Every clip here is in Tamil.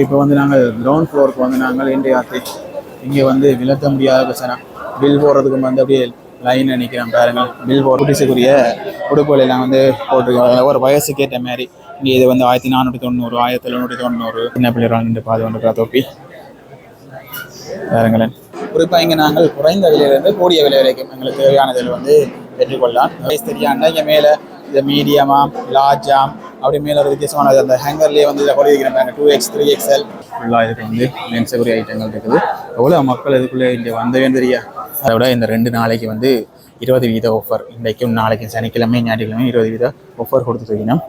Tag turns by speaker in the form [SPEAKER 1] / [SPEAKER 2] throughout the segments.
[SPEAKER 1] இப்போ வந்து நாங்கள் கிரவுண்ட் ஃப்ளோருக்கு வந்து நாங்கள் இன்றைய இங்கே வந்து விளக்க முடியாத பிரச்சனை. பில் போடுறதுக்கு வந்து அப்படியே லைனில் நிற்கிறோம் பாருங்கள். பில் குட்டிஸுக்குரிய உடுப்புகள் எல்லாம் வந்து போட்டிருக்காங்க ஒரு வயசுக்கு ஏற்ற மாதிரி. இங்கே இது வந்து 1490, 1790 சின்ன பிள்ளைகள் நின்று பாது கொண்டு தொப்பி பாருங்களேன். குறிப்பாக இங்கே நாங்கள் குறைந்த விலையிலிருந்து கூடிய விலை வரைக்கும் எங்களுக்கு தேவையானதில் வந்து பெற்றுக்கொள்ளலாம். வயசு தெரியாண்டா இங்கே மேலே இந்த மீடியமாம் லார்ஜாம் அப்படி மேலே ஒரு வித்தியாசமானது அந்த ஹேங்கர்லேயே வந்து இதை கொடி வைக்கிறாங்க 2X 3XL ஃபுல்லாக இதுக்கு வந்து மென்ஸுக்குரிய ஐட்டங்கள் இருக்குது. எவ்வளோ மக்கள் இதுக்குள்ளே இங்கே வந்தவே தெரியா. அதை விட இந்த 2 நாளைக்கு வந்து 20% ஆஃபர். இன்றைக்கும் நாளைக்கும் சனிக்கிழமை ஞாயிற்றுக்கிழமை 20% ஆஃபர் கொடுத்து வைக்கணும்.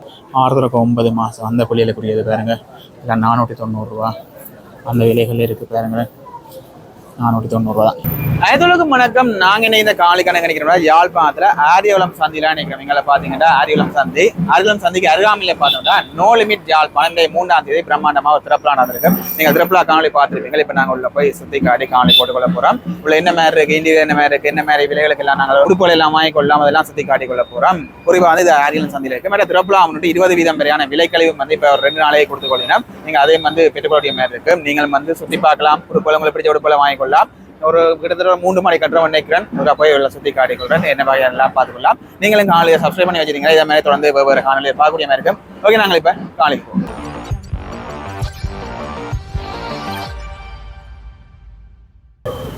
[SPEAKER 1] 6 மாதம் அந்த பிள்ளைகளுக்குரியது பாருங்கள். இல்லை 490 ரூபா அந்த விலைகள் இருக்குது பாருங்கள். 490 தான். அனைத்துலகம் வணக்கம். நாங்கள் என்ன இந்த காலி கணக்கு நினைக்கிறோம் யாழ்ப்பாணத்தில் ஆரியவளம் சந்திலாம் நினைக்கிறோம். எங்களை பார்த்தீங்கன்னா ஆரியவளம் சந்தி. ஆரியவளம் சந்திக்கு அருகாமையில் பார்த்தோம்னா நோ லிமிட் யாழ்ப்பாணம் 3ஆம் தேதி பிரம்மாண்டமாக ஒரு திறப்புலா நடந்திருக்கு. நீங்கள் திறப்புலா காணொலி பார்த்துருப்பீங்க. இப்போ நாங்கள் உள்ள போய் சுற்றி காட்டி காணொலி போட்டுக்கொள்ள போகிறோம். உள்ள என்ன மாதிரி இருக்குது, இந்தியா என்ன மாதிரி இருக்குது, என்ன மாதிரி விலைகளுக்கு எல்லாம் நாங்கள் உடுப்புகள் எல்லாம் வாங்கிக்கொள்ளலாம், அதெல்லாம் சுற்றி காட்டிக்கொள்ள போகிறோம். குறிப்பாக வந்து இது ஆரியவளம் சந்தியில் இருக்குது. மேலே திறப்புலா வந்துட்டு 20% வரையான விலைக்கழிவு வந்து இப்போ ஒரு 2 நாளைக்கு கொடுத்து கொள்ளினோம். நீங்கள் அதையும் வந்து பெற்றுக்கொள்ள மாதிரி இருக்குது. நீங்கள் வந்து சுற்றி பார்க்கலாம். உடுப்புகளை உங்களுக்கு பிடிச்ச உடுப்புகளை வாங்கிக்கொள்ளலாம். ஒரு கிட்டத்தட்ட 3 மணி கட்டுறோம் நினைக்கிறேன். போய் உள்ள சுற்றி காட்டிக்கொள்றேன். என்ன வகையெல்லாம் பார்த்துக்கலாம். நீங்களும் காலையை சப்ஸ்கிரைப் பண்ணி வச்சுருக்கீங்க. இதே மாதிரி தொடர்ந்து வெவ்வேறு காலையில் பார்க்கக்கூடிய மாதிரி இருக்கும். ஓகே, நாங்கள் இப்போ காலைக்கு போவோம்.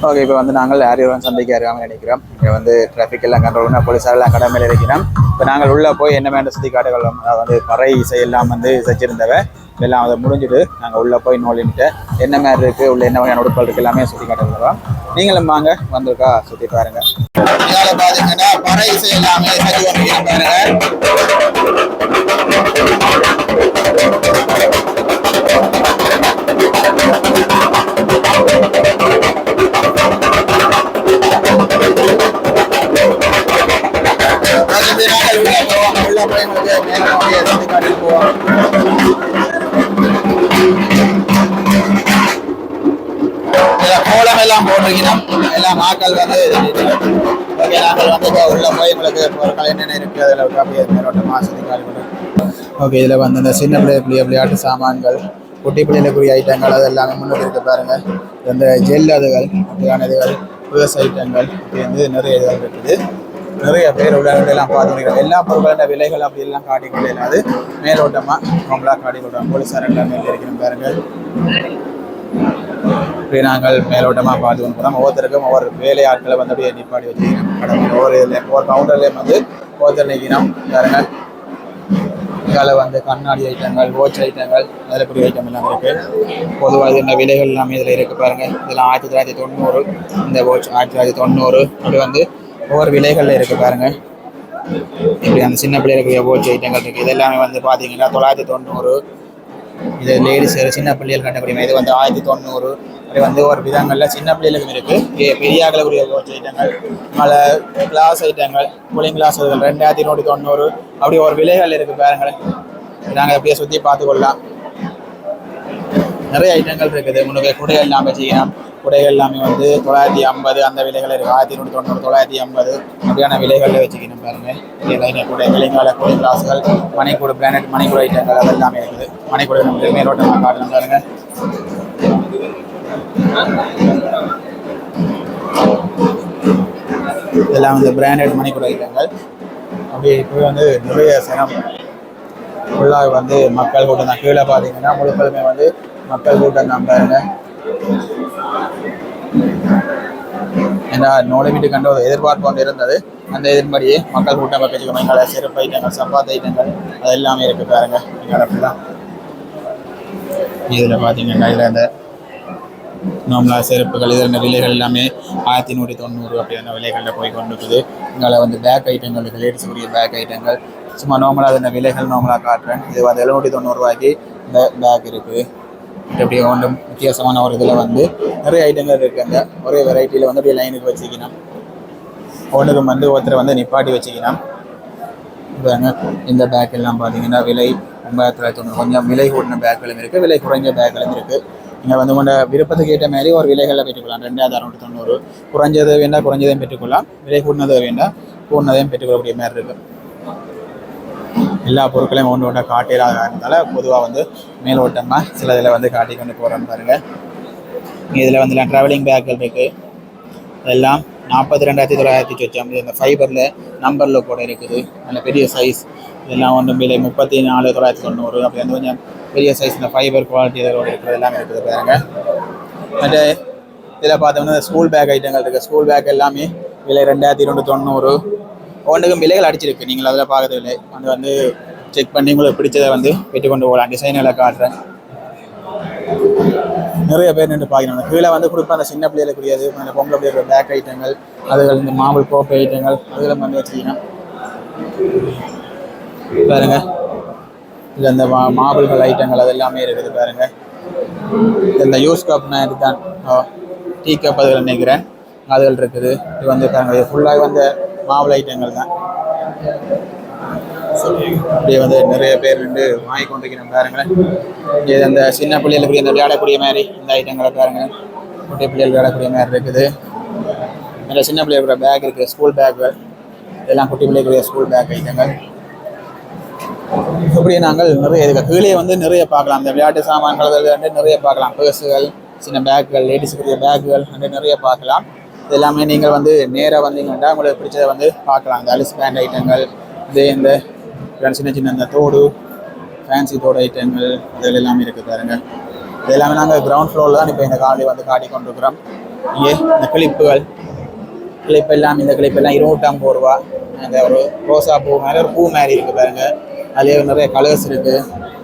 [SPEAKER 1] ஓகே, இப்போ வந்து நாங்கள் ஆரியவளம் சந்தைக்கு அருகாமல் நினைக்கிறோம். இங்கே வந்து டிராஃபிக் எல்லாம் கண்ட்ரோல் பண்ண போலீஸாரெல்லாம் கடமையில் இருக்கிறோம். இப்போ நாங்கள் உள்ளே போய் என்ன வேண்ட சுற்றி காட்டுகளோம். வந்து பறை இசையெல்லாம் வந்து இசைச்சிருந்தவை எல்லாம் அதை முடிஞ்சுட்டு நாங்கள் உள்ளே போய் நோ லிமிட்டை என்ன மாதிரி இருக்குது, உள்ள என்ன வகையான உடுப்பல் இருக்குது எல்லாமே சுற்றி காட்டுறோம். நீங்களும் வாங்க வந்திருக்கா சுற்றி பாருங்க. இதனால் பார்த்தீங்கன்னா பறை இசை எல்லாமே கோலம் எல்லாம் போட்டிருக்கணும். எல்லாம் ஆக்கள் வந்து நாங்கள் வந்து உள்ள போய் உங்களுக்கு பொருட்கள் என்னென்ன இருக்குது அதில் அப்படியே மேலோட்டமாக சுற்றி காட்டுகிறோம். ஓகே, இதில் வந்து இந்த சின்ன பிள்ளைகளுக்குரிய விளையாட்டு சாமான்கள், குட்டி பிள்ளைகளுக்குரிய ஐட்டங்கள் அது எல்லாமே முன்னுக்கு இருக்க பாருங்கள். இந்த ஜெல் அதுகள் அப்படியான இதுகள் புதுசு ஐட்டங்கள் இப்படி வந்து நிறைய இதுகள் இருக்குது. நிறைய பேர் உள்ளெல்லாம் பார்த்துக்கிறோம். எல்லா பொருட்களோட விலைகள் அப்படி எல்லாம் காட்டிக்கொள்ள இல்லாது மேலோட்டமாக நம்மளாக காட்டிக்கொள்கிறோம். போலீஸார் எல்லாமே இருக்கிறோம் பாருங்கள். இப்படி நாங்கள் மேலோட்டமாக பார்த்து கொண்டு போகிறோம். ஒவ்வொருத்தருக்கும் ஒவ்வொரு வேலையாட்களை வந்து அப்படியே நிப்பாடி வச்சுக்கிறோம். கடமை ஒவ்வொரு கவுண்டர்லேயும் வந்து ஒவ்வொருத்தர் நிற்கிறோம் பாருங்கள். இதில் வந்து கண்ணாடி ஐட்டங்கள், வாட்ச் ஐட்டங்கள், அதில் கூடிய ஐட்டம் எல்லாம் இருக்குது. பொதுவாக இந்த விலைகள் எல்லாமே இதில் இருக்குது பாருங்கள். இதெல்லாம் 1990, இந்த வாட்ச் 1990 அப்படி வந்து ஒவ்வொரு விலைகளில் இருக்குது பாருங்கள். இப்படி அந்த சின்ன பிள்ளைகளுக்கு வாட்ச் ஐட்டங்கள் இருக்குது. இது எல்லாமே வந்து பார்த்தீங்கன்னா 990. இது லேடிஸ் சின்ன பிள்ளைகள் கட்டக்கூடிய இது வந்து 1090. அப்படி வந்து ஒரு விதங்களில் சின்ன பிள்ளைகளுக்கும் இருக்குது. பெரிய ஆகக்கூடிய வாட்ச் ஐட்டங்கள், மழை கிளாஸ் ஐட்டங்கள், கூலிங் கிளாஸ் அதுகள் 2190 அப்படி ஒரு விலைகள் இருக்குது பாருங்களேன். நாங்கள் அப்படியே சுற்றி பார்த்துக்கொள்ளலாம். நிறைய ஐட்டங்கள் இருக்குது. முன்னுக்கு குடைகள் எல்லாமே செய்யலாம். குடைகள் எல்லாமே வந்து 950 அந்த விலைகள் இருக்குது. 1190, 950 அப்படியான விலைகளில் வச்சுக்கணும் பாருங்கள். இதில் குடை விலைங்கால கூலிங் கிளாஸுகள், மணிக்கூடு பிளானட் மணிக்கூட ஐட்டங்கள் அது எல்லாமே இருக்குது. மணிக்கூட நம்ம மேலோட்டமாக காட்டணும் பாருங்கள். இதெல்லாம் வந்து பிராண்டட் மணிக்கூட ஐட்டங்கள். அப்படி இப்போ வந்து நிறைய சினம் ஃபுல்லாக வந்து மக்கள் கூட்டம் தான். கீழே பார்த்தீங்கன்னா முழுக்களுமே வந்து மக்கள் கூட்டம் தான் பாருங்க. ஏன்னா நோ லிமிட் கண்ட ஒரு எதிர்பார்ப்பு ஒன்று இருந்தது. அந்த எதிர்படியே மக்கள் கூட்டம் வச்சுக்கோங்க. செருப்பு ஐட்டங்கள், சப்பாத்து ஐட்டங்கள் அது எல்லாமே இருக்குது பாருங்க. ஃபுல்லாக இதில் பார்த்தீங்கன்னா இதில் இந்த நார்மலாக செருப்புகள் இதில் விலைகள் எல்லாமே 1190 அப்படியான விலைகளில் போய் கொண்டு இருக்குது. இங்கே வந்து பேக் ஐட்டங்கள், லேடிஸுக்குரிய பேக் ஐட்டங்கள் சும்மா நார்மலாக அந்த விலைகள் நார்மலாக காட்டுறேன். இது வந்து 790 ரூபாய்க்கு இந்த பேக் இருக்குது. இப்படி ஒன்றும் வித்தியாசமான ஒரு இதில் வந்து நிறைய ஐட்டங்கள் இருக்குது. அந்த ஒரே வெரைட்டியில் வந்து அப்படியே லைனுக்கு வச்சுக்கணும். ஒன்றுக்கும் வந்து ஒருத்தரை வந்து நிப்பாட்டி வச்சுக்கணும். இந்த பேக் எல்லாம் பார்த்தீங்கன்னா விலை 990. கொஞ்சம் விலை கூடின பேக்களும் இருக்குது, விலை குறைஞ்ச பேக்களும் இருக்குது. நீங்கள் வந்து உங்களோட விருப்பத்துக்கு ஏற்ற மாதிரி ஒரு விலைகளில் பெற்றுக்கொள்ளலாம். 2690 குறைஞ்சது வேண்டாம், குறைஞ்சதையும் பெற்றுக்கொள்ளலாம். விலை கூடினதை வேண்டாம், கூடினதையும் பெற்றுக்கொள்ளக்கூடிய மாதிரி இருக்குது. எல்லா பொருட்களையும் ஒன்று ஒன்றா காட்டிடாதனால பொதுவாக வந்து மேலோட்டமாக சில இதில் வந்து காட்டி கொண்டு போகிறோன்னு பாருங்கள். இதில் வந்து ட்ராவலிங் பேக்குகள் இருக்குது. அதெல்லாம் 42,990 இந்த ஃபைபரில் நம்பரில் கூட இருக்குது. நல்ல பெரிய சைஸ். இதெல்லாம் வந்து விலை 34,990. அப்படி வந்து கொஞ்சம் பெரிய சைஸ் இந்த ஃபைபர் குவாலிட்டி இதோட இருக்கிறது எல்லாமே இருக்குது பாருங்க. மற்ற இதில் பார்த்தோம்னா ஸ்கூல் பேக் ஐட்டங்கள் இருக்குது. ஸ்கூல் பேக் எல்லாமே விலை 2,290. ஒன்றுக்கும் விலைகள் அடிச்சிருக்கு. நீங்கள் அதில் பார்க்கறதில்லை. அது வந்து செக் பண்ணி உங்களுக்கு பிடிச்சதை வந்து பெற்றுக்கொண்டு போகலாம். டிசைனில் காட்டுறேன். நிறைய பேர் நின்று பார்க்கணும். கீழே வந்து குறிப்பாக அந்த சின்ன பிள்ளைகளுக்குரியது, அந்த பொம்பளை பிள்ளைகளுடைய பேக் ஐட்டங்கள், அதுகள் இந்த மாபிள் கோப்பை ஐட்டங்கள் அதெல்லாம் வந்து வச்சுக்கணும் பாருங்க. இல்லை இந்த மாபிள்கள் ஐட்டங்கள் அது எல்லாமே இருக்குது பாருங்க. இந்த யூஸ் கப் மாதிரி தான் டீ கப் அதுகள் நினைக்கிறேன் அதுகள் இருக்குது. இது வந்து பாருங்க, இது ஃபுல்லாக வந்து மாபிள் ஐட்டங்கள் தான். அப்படியே வந்து நிறைய பேர் நின்று வாங்கி கொண்டிருக்கிறேன் பாருங்களேன். இது அந்த சின்ன பிள்ளைகளுக்கு இந்த விளையாடக்கூடிய மாதிரி இந்த ஐட்டங்களை பாருங்கள். குட்டி பிள்ளைகள் விளையாடக்கூடிய மாதிரி இருக்குது. நிறைய சின்ன பிள்ளைகளுடைய பேக் இருக்குது. ஸ்கூல் பேக்குகள் இதெல்லாம் குட்டி பிள்ளைகளுடைய ஸ்கூல் பேக் ஐட்டங்கள். இப்படியே நாங்கள் நிறைய இதுக்கு கீழே வந்து நிறைய பார்க்கலாம். இந்த விளையாட்டு சாமான்கள் வந்து நிறைய பார்க்கலாம். பேர்ஸுகள், சின்ன பேக்குகள், லேடிஸுக்குரிய பேக்குகள் வந்து நிறைய பார்க்கலாம். இது எல்லாமே நீங்கள் வந்து நேராக வந்தீங்கன்னா உங்களுக்கு பிடிச்சதை வந்து பார்க்கலாம். இந்த அலிஸ் பேண்ட் ஐட்டங்கள், இந்த சின்ன சின்ன இந்த தோடு, ஃபேன்சி தோடு ஐட்டங்கள் இதில் எல்லாமே இருக்குது பாருங்கள். இது எல்லாமே நாங்கள் கிரவுண்ட் ஃப்ளோரில் தான் இப்போ இந்த காலையில் வந்து காட்டி கொண்டிருக்கிறோம். இங்கே இந்த கிளிப்பு எல்லாம், இந்த கிளிப் எல்லாம் 250 ரூபா. அந்த ஒரு ரோசா பூ மாதிரி ஒரு பூ மாதிரி இருக்குது பாருங்கள். அதுலேயே நிறைய கலர்ஸ் இருக்குது.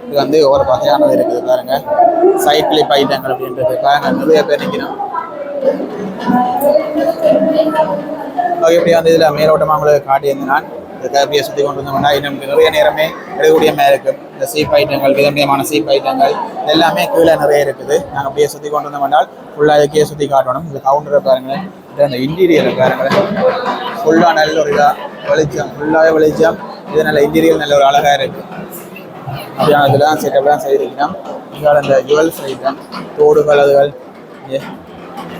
[SPEAKER 1] இது வந்து ஒரு வகையானது இருக்குது பாருங்கள். சைட் கிளிப் ஐட்டங்கள் அப்படின்றது பாருங்கள். நிறைய பேர் நிற்கணும். ஓகே, இப்படி வந்து இதில் மேலோட்டமாக உங்களுக்கு காட்டியிருந்தேன். இந்த கருப்பியை சுற்றி கொண்டு வந்தோம்னா இன்னும் நிறைய நேரமே எடுக்கக்கூடிய மாதிரி இருக்குது. இந்த சீப் ஐட்டங்கள், விதமான சீப் ஐட்டங்கள் எல்லாமே கீழே நிறைய இருக்குது. நாங்கள் அப்படியே சுற்றி கொண்டு வந்தோம்னால் ஃபுல்லாக கீழே சுற்றி காட்டணும். இந்த கவுண்டரை பாருங்களேன், இந்த இன்டீரியரை பாருங்களேன். ஃபுல்லாக நல்ல ஒரு இதாக வெளிச்சம், ஃபுல்லாகவே வெளிச்சம். இது நல்ல இன்டீரியர் நல்ல ஒரு அழகாக இருக்குது. அப்படியான இதெல்லாம் செட்டப் தான் செய்திருக்கணும். இங்கே அந்த ஜுவல்ஸ் ஐட்டம், தோடுகள் அதுகள்